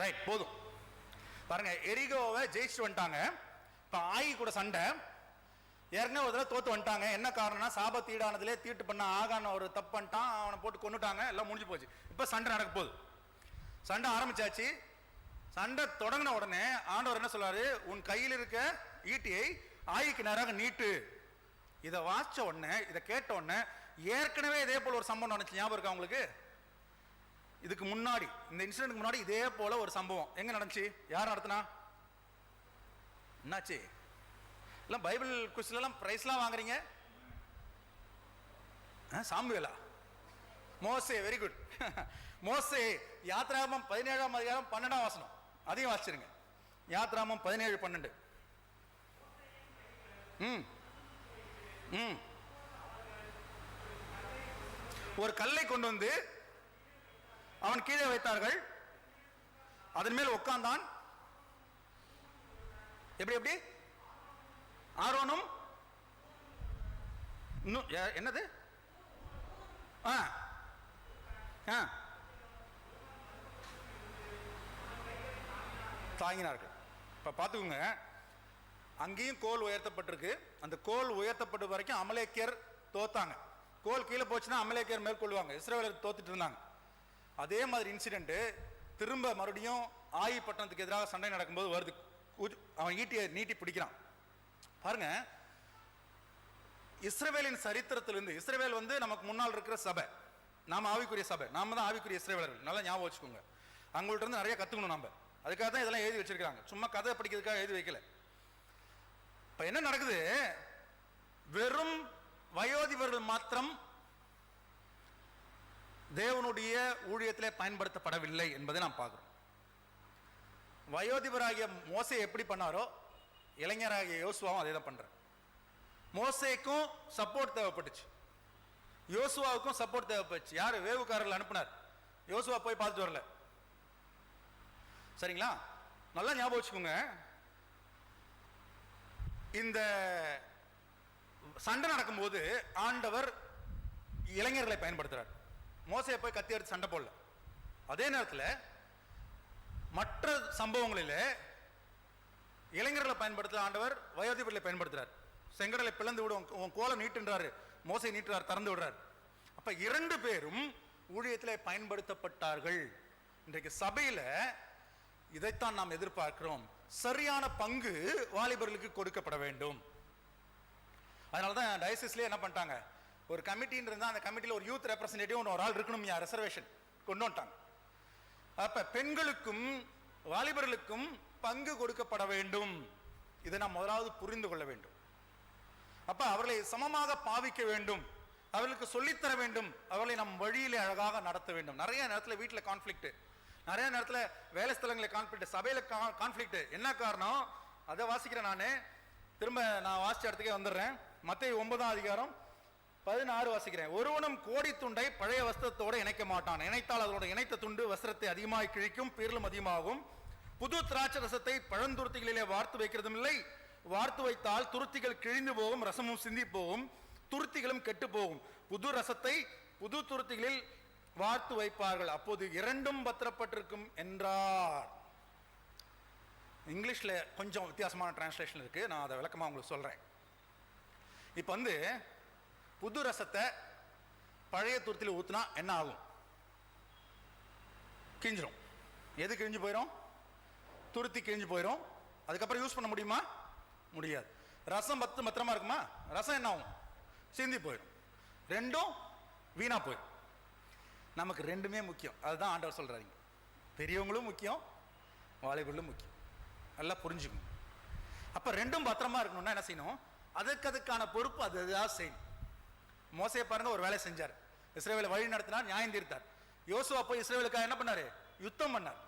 ரைட், போதும். பாருங்க, எரிகோவை ஜெயிச்சுட்டு வந்துட்டாங்க. இப்ப ஆயி கூட சண்டை. ஏற்கனவே ஒரு தடவை தோத்து வந்துட்டாங்க. என்ன காரணம்னா, சாபத் ஈடானதுலே தீட்டு பண்ண ஆகான ஒரு தப்பு பண்ணிட்டான், அவனை போட்டு கொண்டுட்டாங்க, எல்லாம் முடிஞ்சு போச்சு. இப்ப சண்டை நடக்க போகுது. சண்டை ஆரம்பிச்சாச்சு. சண்டை தொடங்கின உடனே ஆண்டவர் என்ன சொல்றாரு, உன் கையில் இருக்க ஈட்டியை ஆயிக்கு நேராக நீட்டு. இதை வாசிச்ச உடனே, இதை கேட்ட உடனே, ஏற்கனவே இதே போல ஒரு சம்பவம் நடந்துச்சு. ஞாபகம் இருக்கா உங்களுக்கு? இதுக்கு முன்னாடி, இந்த இன்சிடென்ட்க்கு முன்னாடி இதே போல ஒரு சம்பவம் எங்க நடந்துச்சு? யார் நடத்தினா? என்னாச்சு? எல்லாம் பைபிள் குவிஸ்ல எல்லாம் பிரைஸ்லாம் வாங்குறீங்க. சாமுவேலா? மோசே, வெரி குட். மோசே. யாத்ராகமம் 17ஆம் அதிகாரம் 12ஆம் வசனம், அதையும் வாசிச்சிருங்க. யாத்ராகமம் 17:12. ஒரு கல்லை கொண்டு வந்து அவன் கீழே வைத்தார்கள், அதன் மேல் உட்கார்ந்தான். எப்படி எப்படி? ஆரோனும் என்னது தாங்கினார்கள். இப்ப பாத்துக்கோங்க, அங்கேயும் கோல் உயர்த்தப்பட்டிருக்கு. அந்த கோல் உயர்த்தப்பட்ட வரைக்கும் அமலேக்கியர் தோத்தாங்க. கோல் கீழே போச்சுன்னா அமலேக்கியர் மேற்கொள்வாங்க. இஸ்ரவேலர் தோத்துட்டு இருந்தாங்க. அதே மாதிரி இன்சிடென்ட் திரும்ப மறுபடியும் ஆயி பட்டணத்துக்கு எதிராக சண்டை நடக்கும்போது வருது. அவன் ஈட்டியை நீட்டி பிடிக்கிறான். பாருங்க, இஸ்ரவேலின் சரித்திரத்திலிருந்து, இஸ்ரவேல் வந்து நமக்கு முன்னால் இருக்கிற சபை, நாம ஆவிக்குரிய சபை, நாம தான் ஆவிக்குரிய இஸ்ரவேலர்கள். நல்லா ஞாபகம் வச்சுக்கோங்க. அவங்கள்ட்ட இருந்து நிறைய கத்துக்கணும் நம்ம. அதுக்காக தான் இதெல்லாம் எழுதி வச்சிருக்காங்க, சும்மா கதை படிக்கிறதுக்காக எழுதி வைக்கல. இப்ப என்ன நடக்குது? வெறும் வயோதிபர்கள் மாத்திரம் தேவனுடைய ஊழியத்திலே பயன்படுத்தப்படவில்லை என்பதை நாம் பார்க்கிறோம். வயோதிபராகிய மோசே எப்படி பண்ணாரோ, இளைஞராகிய யோசுவாவும் அதே தான் பண்ற. மோசேக்கும் சப்போர்ட் தேவைப்பட்டுச்சு, யோசுவாவுக்கும் சப்போர்ட் தேவைப்பட்டுச்சு. யாரு? வேவுக்காரர்கள் அனுப்பினார். யோசுவா போய் பார்த்துட்டு வரல. சரிங்களா? நல்லா ஞாபகம் வச்சுக்கோங்க. இந்த சண்டை நடக்கும்போது ஆண்டவர் இளைஞர்களை பயன்படுத்துறார். மோசையை போய் கத்தி எடுத்து சண்டை போடல. அதே நேரத்தில் மற்ற சம்பவங்களில் இளைஞர்களை பயன்படுத்த ஆண்டவர் வயோதிபர்களை பயன்படுத்துறார். செங்கடலை பிளந்து விடும், உன் கோலம் நீட்டுன்றாரு, மோசை நீட்டுறார், திறந்து விடுறார். அப்ப இரண்டு பேரும் ஊழியத்தில் பயன்படுத்தப்பட்டார்கள். இன்றைக்கு சபையில இதைத்தான் நாம் எதிர்பார்க்கிறோம். சரியான பங்கு வாலிபர்களுக்கு கொடுக்கப்பட வேண்டும். அதனாலதான் டயசிஸ்ல என்ன பண்ணிட்டாங்க, ஒரு கமிட்டின்னு இருந்தா அந்த கமிட்டியில் ஒரு யூத் ரெப்ரசன்டேட்டிவ் ஒரு ஆள் இருக்கணும், ரிசர்வேஷன் கொண்டு வந்துட்டாங்க. அப்ப பெண்களுக்கும் வாலிபர்களுக்கும் பங்கு கொடுக்கப்பட வேண்டும். இதை நாம் முதலாவது புரிந்து கொள்ள வேண்டும். அப்ப அவர்களை சமமாக பாவிக்க வேண்டும், அவர்களுக்கு சொல்லித்தர வேண்டும், அவர்களை நம் வழியிலே அழகாக நடத்த வேண்டும். நிறைய நேரத்தில் வீட்டில் கான்ஃபிளிக்ட், நிறைய நேரத்தில் வேலை ஸ்தலங்களில் கான்ஃபிளிக்ட், சபையில கான்ஃபிளிக்ட். என்ன காரணம்? அதை வாசிக்கிறேன் நான், திரும்ப நான் வாசிச்ச இடத்துக்கே வந்துடுறேன். மத்தேயு 9:16 வாசிக்கிறேன். ஒருவனும் கோடி துண்டை பழைய வஸ்திரத்தோடு இணைக்க மாட்டான், இணைத்தால் அதோட இணைத்த துண்டு வஸ்திரத்தை அதிகமாக கிழிக்கும், பீரலும் அதிகமாகும். புது திராட்சை ரசத்தை பழந்துருத்திகளிலே வார்த்து வைக்கிறதும் இல்லை, வார்த்து வைத்தால் துருத்திகள் கிழிந்து போகும், ரசமும் சிந்தி போகும், துருத்திகளும் கெட்டு போகும். புது ரசத்தை புது துருத்திகளில் வார்த்து வைப்பார்கள், அப்போது இரண்டும் பத்திரப்பட்டிருக்கும் என்றார். இங்கிலீஷ்ல கொஞ்சம் வித்தியாசமான டிரான்ஸ்லேஷன் இருக்கு, நான் அதை விளக்கமா உங்களுக்கு சொல்றேன். இப்ப வந்து புது ரசத்தை பழைய துருத்தியில் ஊத்துனா என்ன ஆகும்? கிழிஞ்சிரும். எது கிழிஞ்சு போயிடும்? துருத்தி கிழிஞ்சு போயிடும். அதுக்கப்புறம் யூஸ் பண்ண முடியுமா? முடியாது. ரசம் பத்திரமா இருக்குமா? ரசம் என்ன ஆகும்? சிந்தி போயிடும். ரெண்டும் வீணா போயிடும். நமக்கு ரெண்டுமே முக்கியம். அதுதான் ஆண்டவர் சொல்றாரு. பெரியவங்களும் முக்கியம், வாலிபர்களும் முக்கியம். நல்லா புரிஞ்சுக்கணும். அப்ப ரெண்டும் பத்திரமா இருக்கணும்னா என்ன செய்யணும்? அதுக்கான பொறுப்பு அதுதான் செய்யணும். மோசையை பாருங்க, ஒரு வேலை செஞ்சார், இஸ்ரவேலை வழி நடத்தினார், நியாயம் தீர்த்தார். யோசுவா போய் இஸ்ரவேலுக்காக என்ன பண்ணாரு? யுத்தம் பண்ணார்.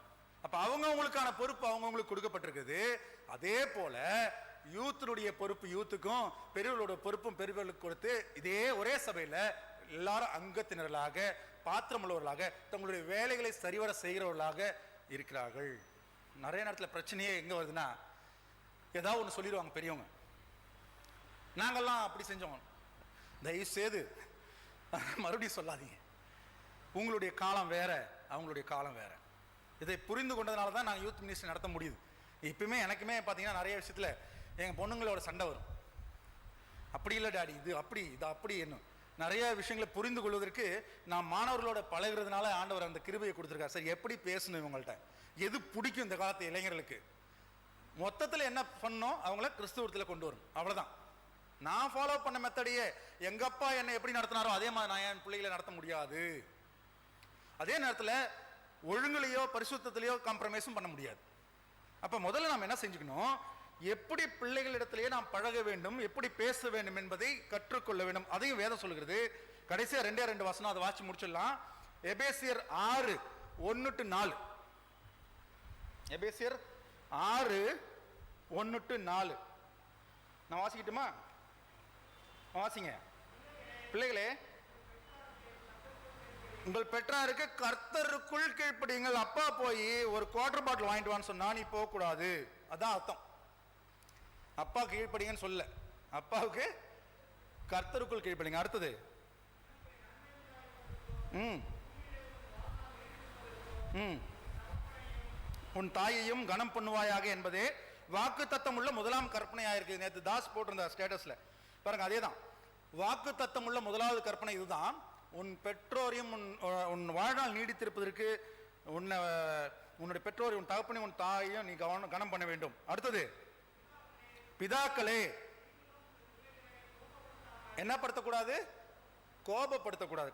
அப்ப அவங்கவுங்களுக்கான பொறுப்பு அவங்கவுங்களுக்கு கொடுக்கப்பட்டிருக்குது. அதே போல யூத்தினுடைய பொறுப்பு யூத்துக்கும், பெரியவர்களோட பொறுப்பும் பெரியவர்களுக்கு கொடுத்து, இதே ஒரே சபையில எல்லாரும் அங்கத்தினர்களாக, பாத்திரமுள்ளவர்களாக, தங்களுடைய வேலைகளை சரிவர செய்கிறவர்களாக இருக்கிறார்கள். நிறைய நேரத்தில் பிரச்சனையே எங்க வருதுன்னா, ஏதாவது ஒன்று சொல்லிடுவாங்க பெரியவங்க, நாங்கெல்லாம் அப்படி செஞ்சோம். தயவு செய்து மறுபடியும் சொல்லாதீங்க. உங்களுடைய காலம் வேற, அவங்களுடைய காலம் வேற. இதை புரிந்து கொண்டதுனால தான் நாங்கள் யூத் மினிஸ்ட்ரி நடத்த முடியுது. இப்பவுமே எனக்குமே பார்த்தீங்கன்னா நிறைய விஷயத்தில் எங்கள் பொண்ணுங்களோட சண்டை வரும். அப்படி இல்லை டாடி, இது அப்படி, இது அப்படி, என்ன நிறைய விஷயங்களை புரிந்து கொள்வதற்கு நான் மாணவர்களோட பழகிறதுனால ஆண்டவர் அந்த கிருபையை கொடுத்துருக்காரு. சரி, எப்படி பேசணும் இவங்கள்ட்ட, எது பிடிக்கும் இந்த காலத்து இளைஞர்களுக்கு, மொத்தத்தில் என்ன பண்ணணும், அவங்கள கிறிஸ்துவத்தில் கொண்டு வரும். அவ்வளோதான். நான் ஃபாலோ பண்ண மெத்தடையே எங்க அப்பா என்னை எப்படி நடத்தினாரோ அதே மாதிரி நான் என் பிள்ளைகளை நடத்த முடியாது. அதே நேரத்தில் ஒழுங்குலையோ பரிசுத்தத்திலேயோ காம்ப்ரமைஸும் பண்ண முடியாது. அப்ப முதல்ல நாம் என்ன செஞ்சுக்கணும், எப்படி பிள்ளைகளிடத்திலேயே நாம் பழக வேண்டும், எப்படி பேச வேண்டும் என்பதை கற்றுக்கொள்ள வேண்டும். அதையும் வேதம் சொல்லுகிறது. கடைசியா 2 வசனம், அதை வாசி முடிச்சிடலாம். எபேசியர் 6:1-4. எபேசியர் 6:1-4 நான் வாசிக்கட்டுமா? வாசிங்க பிள்ளைகளே. உங்கள் பெற்றாருக்கு கர்த்தருக்குள் கீழ்ப்படியுங்கள். அப்பா போய் ஒரு குவார்டர் பாட்டில் வாங்கிட்டு வான்னு சொன்னா நீ போக கூடாது. அதான் அர்த்தம். அப்பா கீழ்ப்படிங்கன்னு சொல்ல, அப்பாவுக்கு கர்த்தருக்குள் கீழ்ப்படிங்க. அடுத்தது உன் தாயையும் கனம் பண்ணுவாயாக என்பதே வாக்கு தத்தம் உள்ள முதலாம் கற்பனையாயிருக்கு. நேற்று தாஸ் போட்டிருந்த ஸ்டேட்டஸ்ல பாருங்க, அதேதான். வாக்கு தத்தம் உள்ள முதலாவது கற்பனை இதுதான். உன் பெற்றோரையும் உன் வாழ்நாள் நீடித்திருப்பதற்கு, உன்னை உன்னுடைய பெற்றோர், உன் தகப்பனையும் உன் தாயையும் நீ கனம் பண்ண வேண்டும். அடுத்தது, பிதாக்களே என்ன படுத்தக்கூடாது? கோபப்படுத்தக்கூடாது.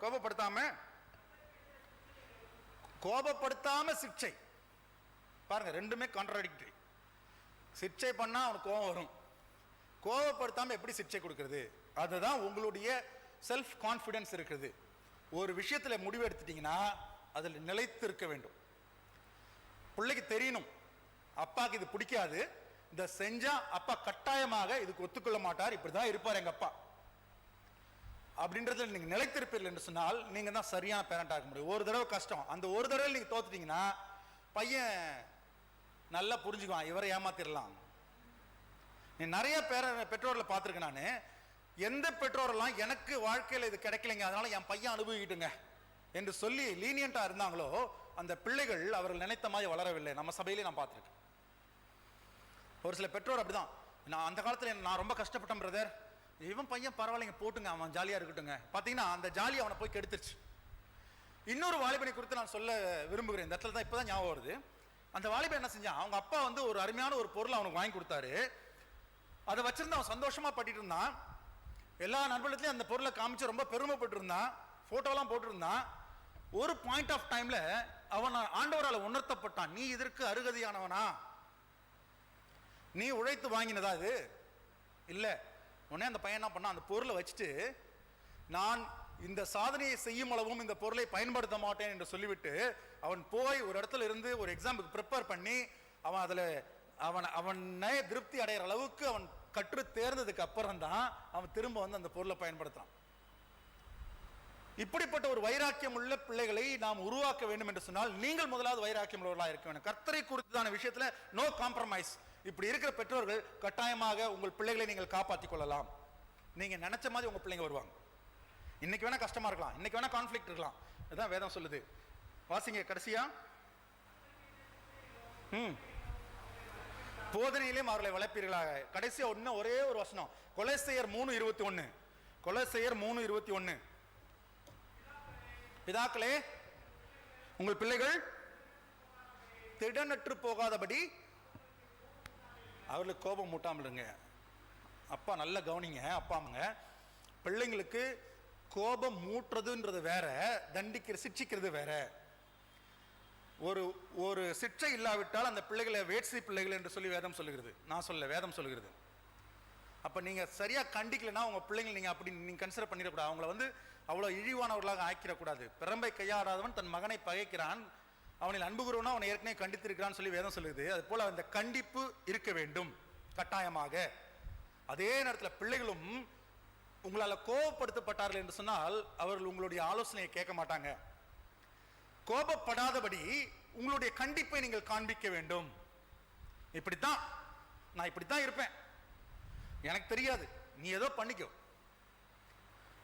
கோபப்படுத்தாம சிக்ஷை. பாருங்க, ரெண்டுமே கான்ட்ராடிக்டரி. சிக்ஷை பண்ணா அவனுக்கு கோபம் வரும், கோபப்படுத்தாம எப்படி சிக்ஷை கொடுக்கிறது? அதுதான் உங்களுடைய செல்ஃப் கான்ஃபிடன்ஸ் இருக்குது. ஒரு விஷயத்துல முடிவு எடுத்துட்டீங்கன்னா அதில் நிலைத்து இருக்க வேண்டும். பிள்ளைக்கு தெரியணும், அப்பாக்கு இது பிடிக்காது, இதை செஞ்சா அப்பா கட்டாயமாக இதுக்கு ஒத்துக்கொள்ள மாட்டார், இப்படிதான் இருப்பார் எங்க அப்பா அப்படின்றதுல நீங்க நிலைத்திருப்பீர்கள் என்று சொன்னால் நீங்க தான் சரியான பேரண்ட் ஆக முடியும். ஒரு தடவை கஷ்டம், அந்த ஒரு தடவை நீங்க தோத்துட்டீங்கன்னா பையன் நல்லா புரிஞ்சுக்குவான், இவரை ஏமாத்திரலாம். நீ நிறைய பெற்றோர்களை பார்த்துருக்கேன் நான். எந்த பெற்றோரெல்லாம் எனக்கு வாழ்க்கையில் இது கிடைக்கலைங்க, அதனால என் பையன் அனுபவிக்கிட்டுங்க என்று சொல்லி லீனியண்டா இருந்தாங்களோ அந்த பிள்ளைகள் அவர்கள் நினைத்த மாதிரி வளரவில்லை. நம்ம சபையிலே நான் பார்த்துருக்கேன். ஒரு சில பெற்றோர் அப்படிதான், நான் அந்த காலத்தில் நான் ரொம்ப கஷ்டப்பட்டேன் பிரதர், இவன் பையன் பரவாயில்லைங்க போட்டுங்க, அவன் ஜாலியா இருக்கட்டுங்க. பார்த்தீங்கன்னா அந்த ஜாலி அவனை போய் கெடுத்துருச்சு. இன்னொரு வாலிபனை குறித்து நான் சொல்ல விரும்புகிறேன். இந்த இடத்துல தான் இப்போதான் ஞாபகம் வருது. அந்த வாலிபன் என்ன செஞ்சான், அவங்க அப்பா வந்து ஒரு அருமையான ஒரு பொருளை அவனுக்கு வாங்கி கொடுத்தாரு. அதை வச்சிருந்து அவன் சந்தோஷமா பட்டிட்டு இருந்தான். எல்லா நண்பர்களையும் அந்த பொருளை காமிச்சு ரொம்ப பெருமைப்பட்டு இருந்தான், போட்டோலாம் போட்டிருந்தான். ஒரு பாயிண்ட் ஆஃப் டைம்ல அவன் ஆண்டவரால் உணர்த்தப்பட்டான், நீ இதற்கு அருகதையானவனா, நீ உழைத்து வாங்கினதா இது இல்ல. உடனே அந்த பையன் என்ன பண்ணான், அந்த பொருளை வச்சுட்டு நான் இந்த சாதனையை செய்யும் அளவும் இந்த பொருளை பயன்படுத்த மாட்டேன் என்று சொல்லிவிட்டு அவன் போய் ஒரு இடத்துல இருந்து ஒரு எக்ஸாமுக்கு ப்ரிப்பேர் பண்ணி அவன் அதில் அவனே திருப்தி அடைகிற அளவுக்கு அவன் கற்று தேர்ந்ததுக்கு அப்புறம் தான் அவன் திரும்ப வந்து அந்த பொருளை பயன்படுத்தான். இப்படிப்பட்ட ஒரு வைராக்கியம் உள்ள பிள்ளைகளை நாம் உருவாக்க வேண்டும் என்று சொன்னால் நீங்கள் முதலாவது வைராக்கியம் உள்ளவர்களாக இருக்க வேண்டும். கர்த்தரை குறித்தான விஷயத்துல நோ காம்ப்ரமைஸ். இப்படி இருக்கிற பெற்றோர்கள் கட்டாயமாக உங்கள் பிள்ளைகளை நீங்கள் காப்பாற்றிக் கொள்ளலாம். நீங்க நினைச்ச மாதிரி உங்க பிள்ளைங்க வருவாங்க. இன்னைக்கு வேணா கஷ்டமா இருக்கலாம், இன்னைக்கு வேணா கான்ஃபிளிக்ட் இருக்கலாம், இதுதான் வேதம் சொல்லுது. வாசிங்க கடைசியா. போதனையிலும் அவர்களை வளர்ப்பீர்களாக. கடைசியா ஒரே ஒரு வசனம், கொலோசையர் 3:21. கொலோசையர் 3:21. பிதாக்களே உங்கள் பிள்ளைகள் திடனற்று போகாதபடி அவர்களுக்கு கோபம் மூட்டாமல் இருங்க. அப்பா நல்ல கவனிங்க, அப்பாங்க பிள்ளைங்களுக்கு கோபம் மூட்டுறதுன்றது வேற, சிக்ஷிக்கிறது வேற. ஒரு சிக்ஷை இல்லாவிட்டால் அந்த பிள்ளைகளை வேட்சி பிள்ளைகள் என்று சொல்லி வேதம் சொல்லுகிறது. நான் சொல்ல, வேதம் சொல்லுகிறது. அப்ப நீங்க சரியா கண்டிக்கலன்னா உங்க பிள்ளைங்களை நீங்க அப்படி நீங்க கன்சிடர் பண்ணிடக்கூடாது. அவங்கள வந்து அவ்வளவு இழிவானவர்களாக ஆக்கிடக்கூடாது. பிறம்பை கையாடாதவன் தன் மகனை பகைக்கிறான், அவனில் அன்பு கூறுவனா அவனை ஏற்கனவே கண்டித்திருக்கிறான்னு சொல்லி வேதம் சொல்லுது. அது போல அந்த கண்டிப்பு இருக்க வேண்டும் கட்டாயமாக. அதே நேரத்தில் பிள்ளைகளும் உங்களால் கோபப்படுத்தப்பட்டார்கள் என்று சொன்னால் அவர்கள் உங்களுடைய ஆலோசனையை கேட்க மாட்டாங்க. கோபப்படாதபடி உங்களுடைய கண்டிப்பை நீங்கள் காண்பிக்க வேண்டும். இப்படித்தான் நான் இப்படித்தான் இருப்பேன், எனக்கு தெரியாது, நீ ஏதோ பண்ணிக்கோ,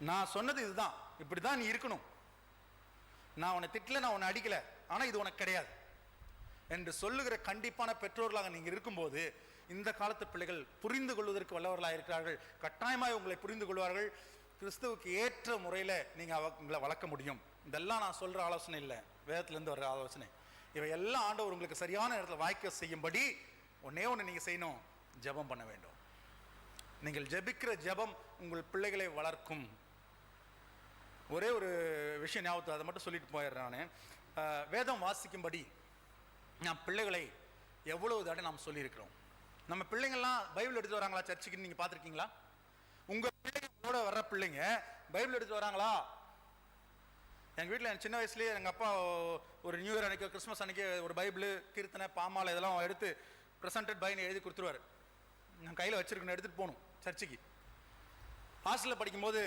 நான் சொன்னது இதுதான், இப்படிதான் நீ இருக்கணும், நான் உன்னை திட்டல, நான் உன்னை அடிக்கல, ஆனா இது உனக்கு கிடையாது என்று சொல்லுகிற கண்டிப்பான பெற்றோர்களாக நீங்க இருக்கும்போது இந்த காலத்து பிள்ளைகள் புரிந்து கொள்வதற்கு வல்லவர்களாக இருக்கிறார்கள். கட்டாயமாக உங்களை புரிந்து கொள்வார்கள். கிறிஸ்துவுக்கு ஏற்ற முறையில் நீங்கள் உங்களை வளர்க்க முடியும். இதெல்லாம் நான் சொல்கிற ஆலோசனை இல்லை, வேதத்திலேருந்து வர்ற ஆலோசனை. இவை எல்லாம் ஆண்டவர் உங்களுக்கு சரியான நேரத்தில் வாய்க்க செய்யும்படி ஒன்னே ஒன்று நீங்கள் செய்யணும், ஜெபம் பண்ண வேண்டும். நீங்கள் ஜெபிக்கிற ஜெபம் உங்கள் பிள்ளைகளை வளர்க்கும். ஒரே ஒரு விஷயம் ஞாபகத்தை அதை மட்டும் சொல்லிட்டு போயிடுறேன் நான். வேதம் வாசிக்கும்படி நான் பிள்ளைகளை எவ்வளவு தடவை நாம் சொல்லியிருக்கிறோம். நம்ம பிள்ளைங்கள்லாம் பைபிள் எடுத்து வராங்களா சர்ச்சுக்கு? நீங்கள் பார்த்துருக்கீங்களா? உங்கள் பிள்ளைங்களோட வர்ற பிள்ளைங்க பைபிள் எடுத்து வராங்களா? எங்கள் வீட்டில் சின்ன வயசுலேயே எங்கள் அப்பா ஒரு நியூ இயர் அன்னைக்கு, கிறிஸ்மஸ் அன்னைக்கு ஒரு பைபிள், கீர்த்தனை, பாமாலை இதெல்லாம் எடுத்து ப்ரெசன்டட் பைன்னு எழுதி கொடுத்துருவார். நான் கையில் வச்சுருக்கணும், எடுத்துகிட்டு போகணும் சர்ச்சுக்கு. ஹாஸ்டலில் படிக்கும்போது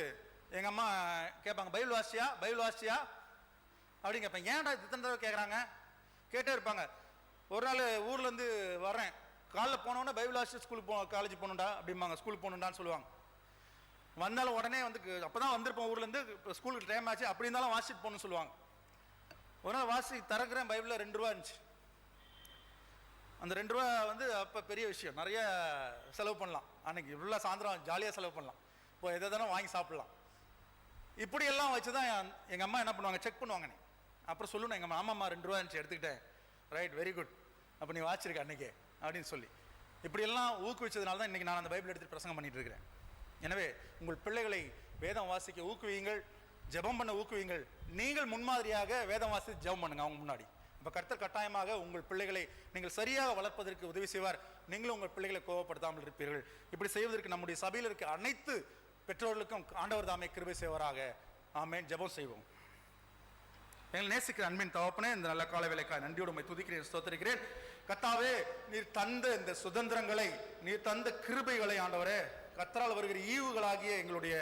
எங்கள் அம்மா கேட்பாங்க, பைபிள் வாசியா பைபிள் வாசியா அப்படின்னு கேட்பேன். ஏன்டா இத்தனை தடவை கேட்குறாங்க? கேட்டே இருப்பாங்க. ஒரு நாள் ஊர்லேருந்து வரேன், காலைல போனோன்னே பைபிள் வாசிச்சு ஸ்கூலுக்கு காலேஜ் போகணுண்டா அப்படிம்பாங்க, ஸ்கூலுக்கு போகணுண்டான்னு சொல்லுவாங்க. வந்தாலும் உடனே வந்து அப்போ தான் வந்திருப்போம் ஊர்லேருந்து, ஸ்கூலுக்கு டைம் ஆச்சு, அப்படி இருந்தாலும் வாசிட்டு போகணும்னு சொல்லுவாங்க. ஒரு நாள் வாசி திறக்கிறேன், பைபிளில் 2 ரூபா இருந்துச்சு. அந்த 2 ரூபா வந்து அப்போ பெரிய விஷயம், நிறைய செலவு பண்ணலாம். அன்னைக்கு இவ்வளோ சாயந்தரம் ஜாலியாக செலவு பண்ணலாம், இப்போ எதை தானே வாங்கி சாப்பிட்லாம். இப்படியெல்லாம் வச்சு தான் எங்கள் அம்மா என்ன பண்ணுவாங்க, செக் பண்ணுவாங்க. அப்புறம் சொல்லணும், எங்கள் மாமா 2 ரூபா இருந்துச்சு எடுத்துக்கிட்டேன், ரைட், வெரி குட், அப்போ நீ வாச்சிருக்க அன்னைக்கே அப்படின்னு சொல்லி இப்படியெல்லாம் ஊக்குவிச்சதுனால தான் இன்றைக்கி நான் அந்த பைபிள் எடுத்து பிரசங்கம் பண்ணிட்டு இருக்கிறேன். எனவே உங்கள் பிள்ளைகளை வேதம் வாசிக்க ஊக்குவியுங்கள், ஜெபம் பண்ண ஊக்குவியுங்கள். நீங்கள் முன்மாதிரியாக வேதம் வாசித்து ஜெபம் பண்ணுங்க அவங்க முன்னாடி. இப்போ கர்த்தர் கட்டாயமாக உங்கள் பிள்ளைகளை நீங்கள் சரியாக வளர்ப்பதற்கு உதவி செய்வார். நீங்களும் உங்கள் பிள்ளைகளை கோபப்படுத்தாமல் இருப்பீர்கள். இப்படி செய்வதற்கு நம்முடைய சபையில் இருக்க அனைத்து பெற்றோர்களுக்கும் ஆண்டவர் தாமே கிருபை செய்வாராக. ஆமென். ஜெபம் செய்வோம். எங்களை நேசிக்கிற அன்பின் தகப்பனே, இந்த நல்ல கால வேளைக்காய் நன்றியோடு உம்மை துதிக்கிறேன், ஸ்தோத்திரிக்கிறேன். கர்த்தாவே, நீர் தந்த இந்த சுதந்திரங்களை, நீர் தந்த கிருபைகளை ஆண்டவரே, கர்த்தரால் வருகிற ஈவுகளாகிய எங்களுடைய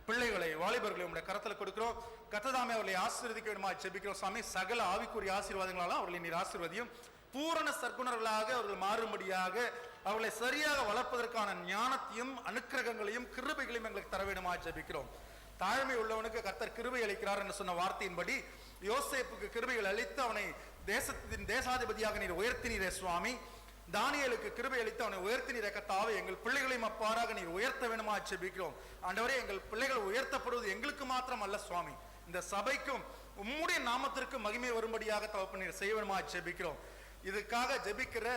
பிள்ளைகளை, வாலிபர்களை உங்களுடைய கரத்தில் கொடுக்கிறோம். கர்த்ததாமே அவர்களை ஆசீர்வதிக்க வேண்டுமா ஜெபிக்கிறோம் சாமி. சகல ஆவிக்குரிய ஆசீர்வாதங்களாலும் அவர்களை நீர் ஆசீர்வதியும். பூரண சற்குணர்களாக அவர்கள் மாறும்படியாக அவர்களை சரியாக வளர்ப்பதற்கான ஞானத்தையும் அனுக்கிரகங்களையும் கிருபைகளையும் எங்களுக்கு தர வேண்டுமா ஜெபிக்கிறோம். தாழ்மை உள்ளவனுக்கு கர்த்தர் கிருபை அளிக்கிறார் என்று சொன்ன வார்த்தையின்படி யோசேப்புக்கு கிருபைகள் அளித்து அவனை தேசத்தின் தேசாதிபதியாக நீர் உயர்த்தினீரே சுவாமி. தானியேலுக்கு கிருபை அளித்து அவனை உயர்த்தினீரே கர்த்தாவே. எங்கள் பிள்ளைகளையும் அப்பாறாக நீர் உயர்த்த வேண்டுமா ஜெபிக்கிறோம். ஆண்டவரே, எங்கள் பிள்ளைகள் உயர்த்தப்படுவது எங்களுக்கு மாத்திரம் அல்ல சுவாமி, இந்த சபைக்கும் உம்முடைய நாமத்திற்கு மகிமை வரும்படியாக தகப்பனே நீர் செய்ய வேண்டுமா ஜெபிக்கிறோம். இதுக்காக ஜெபிக்கிற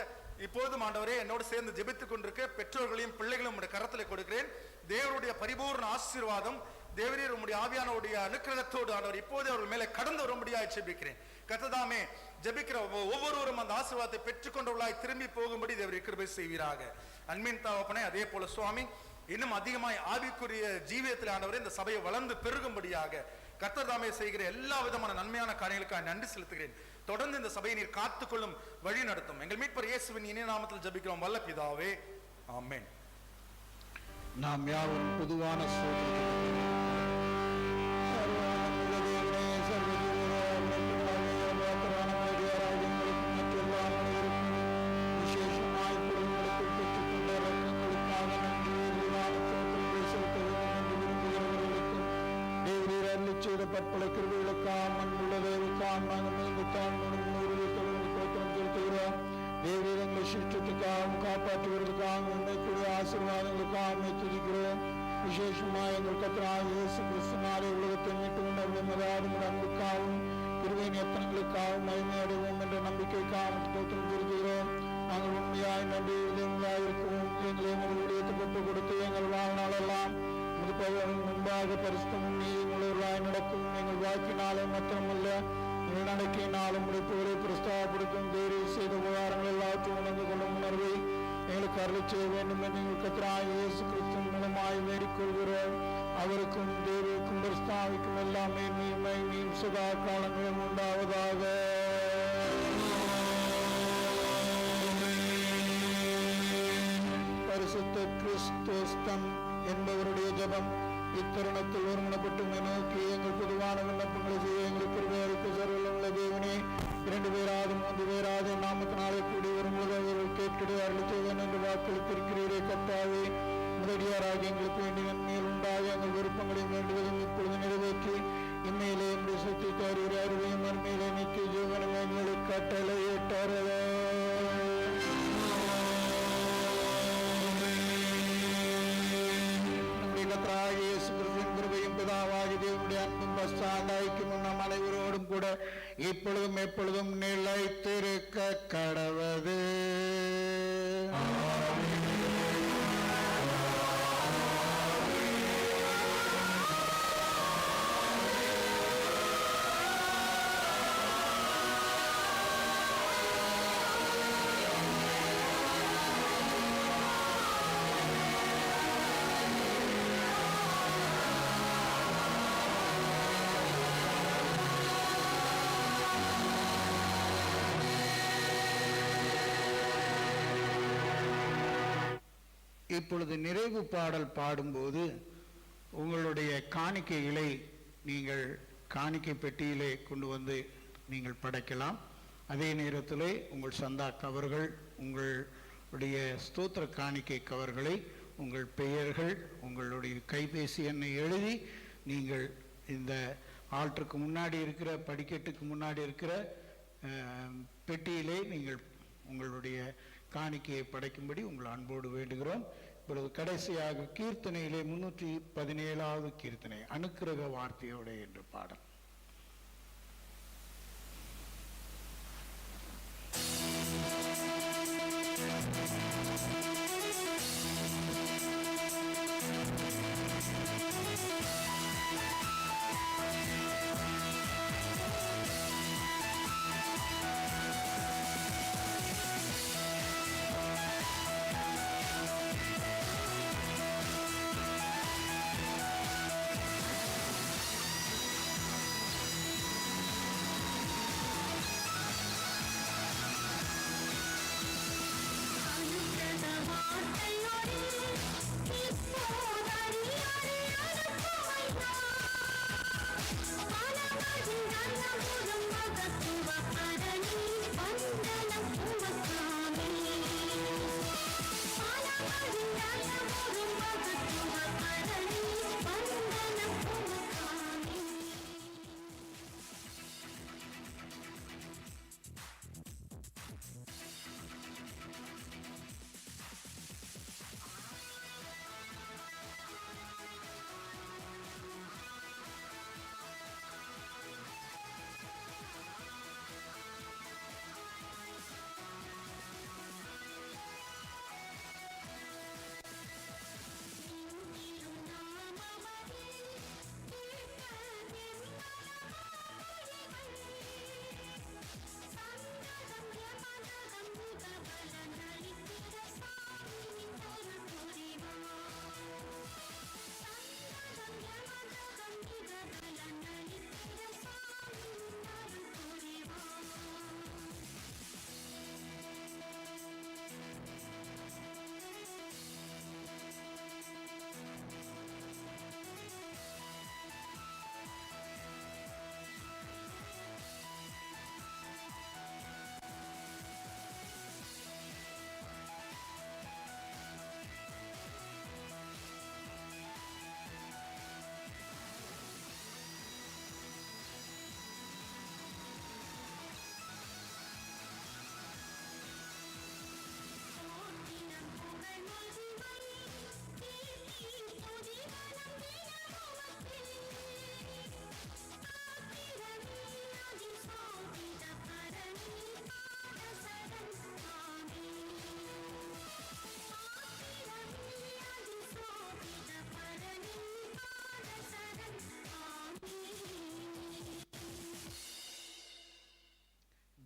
இப்போதும் ஆண்டவரே என்னோடு சேர்ந்து ஜெபித்துக் கொண்டிருக்க பெற்றோர்களையும் பிள்ளைகளையும் உங்களுடைய கரத்தில் கொடுக்கிறேன். தேவனுடைய பரிபூர்ண ஆசீர்வாதம், தேவரீர் உம்முடைய ஆவியானவருடைய அனுக்கிரகத்தோடு ஆண்டவர் இப்போது அவர்கள் மேலே கடந்து வரும்படியாக ஜெபிக்கிறேன். கர்த்ததாமே, ஜெபிக்கிற ஒவ்வொருவரும் அந்த ஆசீர்வாதத்தை பெற்றுக்கொண்டவர்களாய் திரும்பி போகும்படி தேவரீர் கிருபை செய்வீராக. அன்பின் தகப்பனே, அதே போல சுவாமி, இன்னும் அதிகமாய் ஆவிக்குரிய ஜீவியத்தில் ஆண்டவரே இந்த சபையை வளர்ந்து பெருகும்படியாக கர்த்ததாமே செய்கிற எல்லா விதமான நன்மையான காரியங்களுக்காக நன்றி செலுத்துகிறேன். தொடர்ந்து இந்த சபையை நீர் காத்துக்கொள்ளும், வழி நடத்தும். எங்கள் மீட்பர் இயேசுவின் இனிய நாமத்தில் ஜெபிக்கிறோம் வல்ல பிதாவே, ஆமென். நாம் யாரும் பொதுவான பற்பல கிருபைகளுக்காம் அன்புள்ளதற்காம் நாங்கள் மீண்டுத்தான் செலுத்துகிறோம். தேவரீர் எங்களை சிருஷ்டத்துக்காகவும் காப்பாற்றுவதற்காகவும் உண்மைக்குரிய ஆசீர்வாதங்களுக்காக துதிக்கிறோம். விசேஷமாக எங்கள் கர்த்தராகிய இயேசு கிறிஸ்துவினாலே உலகத்தை மீட்டு உணர்வு அன்புக்காகவும் கிருபையின் எத்தனைகளுக்காகவும் மகிமை அடைவோம் என்ற நம்பிக்கைக்காகவும் தோற்றம் செலுத்துகிறோம். நாங்கள் உண்மையாய் நன்றி உண்மையாயிருக்கவும் எங்களை எங்கள் ஊழியத்துக்கு ஒப்புக் கொடுத்து எங்கள் வாழ்நாளெல்லாம் முன்பாக பரிசுத்தமும் நீதியும் உள்ளவர்களாய் நடக்கும். எங்கள் வாக்கினாலே மாத்திரமல்ல, எங்கள் நடக்கையினாலும் முடிப்புகளை பிரஸ்தாபப்படுத்தும் தேர்வு செய்த உபகாரங்கள் எல்லாவற்றையும் உணர்ந்து கொள்ளும் உணர்வை எங்களுக்கு அருள் செய்ய வேண்டும் என்று எங்கள் கர்த்தராகிய இயேசு கிறிஸ்துவின் மூலமாய் வேண்டிக்கொள்கிறோம். அவருக்கும் தேவருக்கும் பிரஸ்தாவிக்கும் எல்லாமே நீயும் சதா காலங்களும் உண்டாவதாக. பரிசுத்த கிறிஸ்துஸ்தம் என்பவருடைய ஜபம் இத்தருணத்தில் ஒருமனப்பட்டு நோக்கி எங்கள் பொதுவான விண்ணப்பங்களை செய்ய எங்களுக்கு கிருபையளிக்க சர்வவல்லமையுள்ள தேவனே, 2 பேராது 3 பேராது நாமத்தினாலே கூடி வரும்போது அவர்கள் கேட்டு அருள் செய்வேன் என்று வாக்களித்திருக்கிறீரே கர்த்தாவே. முதலியாராக எங்களுக்கு வேண்டிய நன்மையில் உண்டாக எங்கள் விருப்பங்களையும் வேண்டுவதும் இப்பொழுது நிறைவேற்றி இம்மையிலே என்னுடைய சொத்தை தருகிற அறிவையும் மறுமையிலே நீக்கி ஜீவனமே எங்களுக்கு கட்டளையிட்டாரே. நம் அனைவரோடும் கூட இப்பொழுதும் எப்பொழுதும் நிலைத்திருக்க கடவது. இப்பொழுது நிறைவு பாடல் பாடும்போது உங்களுடைய காணிக்கைகளை நீங்கள் காணிக்கை பெட்டியிலே கொண்டு வந்து நீங்கள் படைக்கலாம். அதே நேரத்தில் உங்கள் சந்தா கவர்கள், உங்களுடைய ஸ்தோத்திர காணிக்கை கவர்களை உங்கள் பெயர்கள், உங்களுடைய கைபேசி எண்ணை எழுதி நீங்கள் இந்த ஆல்டருக்கு முன்னாடி இருக்கிற படிக்கட்டுக்கு முன்னாடி இருக்கிற பெட்டியிலே நீங்கள் உங்களுடைய காணிக்கையை படைக்கும்படி உங்கள் அன்போடு வேண்டுகிறோம். இப்பொழுது கடைசியாக கீர்த்தனையிலே 317வது கீர்த்தனை அனுக்கிரக வார்த்தையோட என்று பாடல்.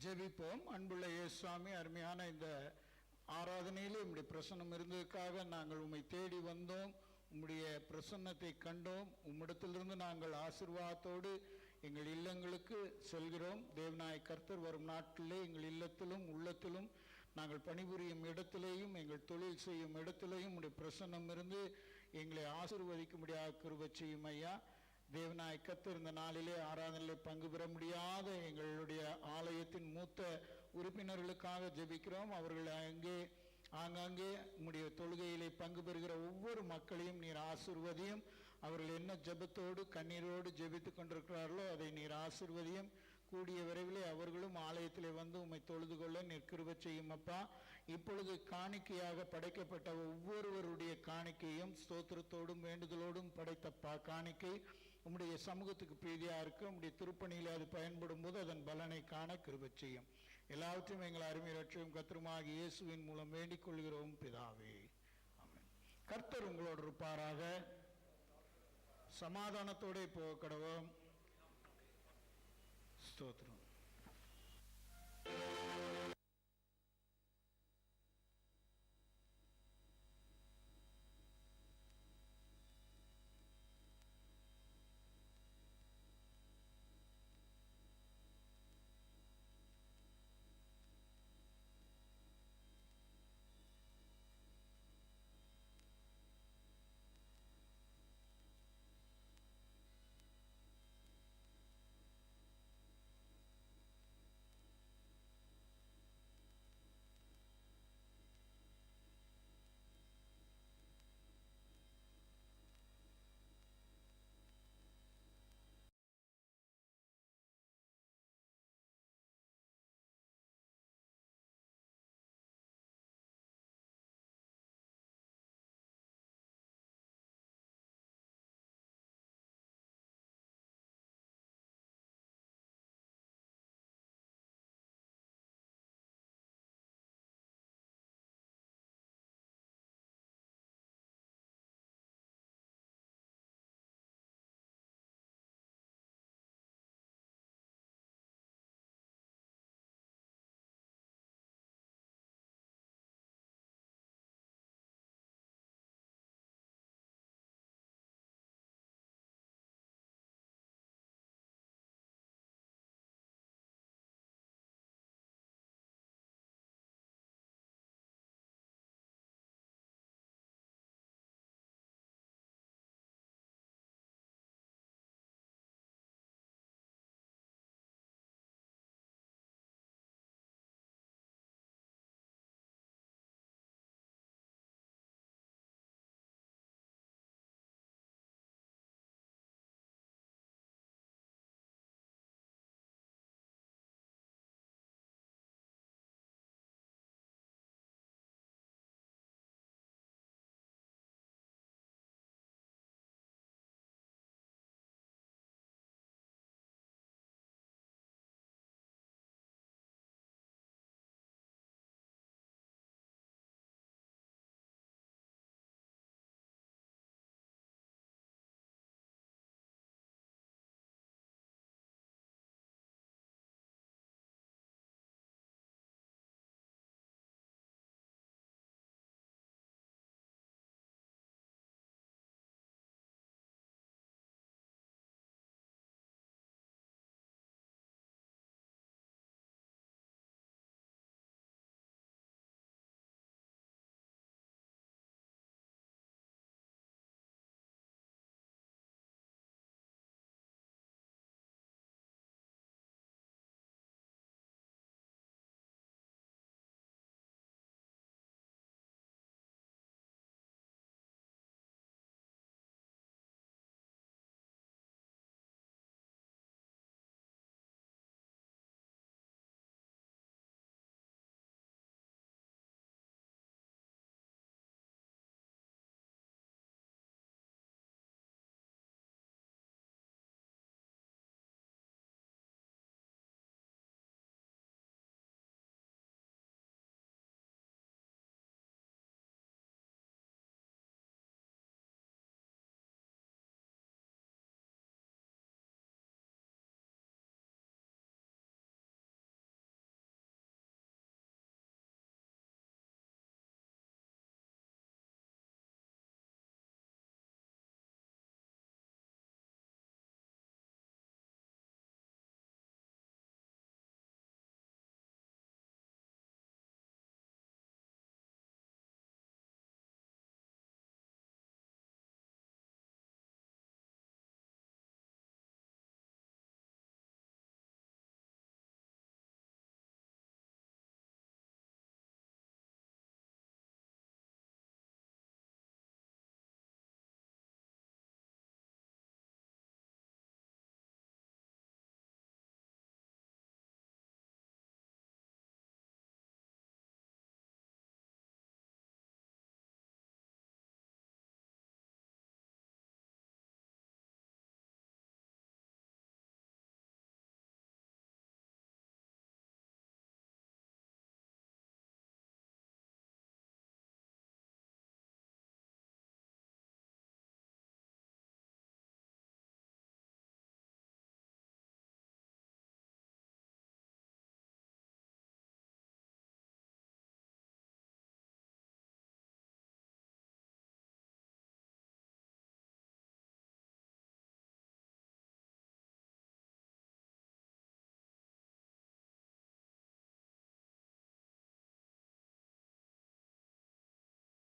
ஜெபிப்போம். அன்புள்ள இயேசுவாமி, அருமையான இந்த ஆராதனையில் உம்முடைய பிரசன்னம் இருந்ததுக்காக நாங்கள் உம்மை தேடி வந்தோம். உம்முடைய பிரசன்னத்தை கண்டோம். உம்மிடத்திலிருந்து நாங்கள் ஆசீர்வாதத்தோடு எங்கள் இல்லங்களுக்கு செல்கிறோம். தேவனாய கர்த்தர் வரும் நாட்டிலே எங்கள் இல்லத்திலும் உள்ளத்திலும் நாங்கள் பணிபுரியும் இடத்திலேயும் எங்கள் தொழில் செய்யும் இடத்திலேயும் உம்முடைய பிரசன்னம் இருந்து எங்களை ஆசீர்வதிக்கும்படியாக கிருபை செய்யும் ஐயா. தேவனாய கர்த்தர் இந்த நாளிலே ஆராதனையில் பங்கு பெற முடியாத எங்களுடைய ஆலயத்தின் மூத்த உறுப்பினர்களுக்காக ஜெபிக்கிறோம். அவர்கள் ஆங்காங்கே உம்முடைய தொழுகையிலே பங்கு பெறுகிற ஒவ்வொரு மக்களையும் நீர் ஆசீர்வதியும். அவர்கள் என்ன ஜெபத்தோடு கண்ணீரோடு ஜெபித்து கொண்டிருக்கிறார்களோ அதை நீர் ஆசீர்வதியும். கூடிய விரைவிலே அவர்களும் ஆலயத்திலே வந்து உம்மை தொழுது கொள்ள நீர் கிருபை செய்யும் அப்பா. இப்பொழுது காணிக்கையாக படைக்கப்பட்ட ஒவ்வொருவருடைய காணிக்கையும் ஸ்தோத்திரத்தோடும் வேண்டுதலோடும் படைத்த காணிக்கை உம்முடைய சமூகத்துக்கு பிரீதியா இருக்கு. உம்முடைய திருப்பணியில் அது பயன்படும் போது அதன் பலனை காண கிருபை செய்யும். எல்லாவற்றையும் எங்கள் அருமை ரட்சகரும் கர்த்தருமாகிய இயேசுவின் மூலம் வேண்டிக் கொள்கிறோம் பிதாவே, ஆமென். கர்த்தர் உங்களோடு இருப்பாராக. சமாதானத்தோட போக கடவோம். ஸ்தோத்திரம்.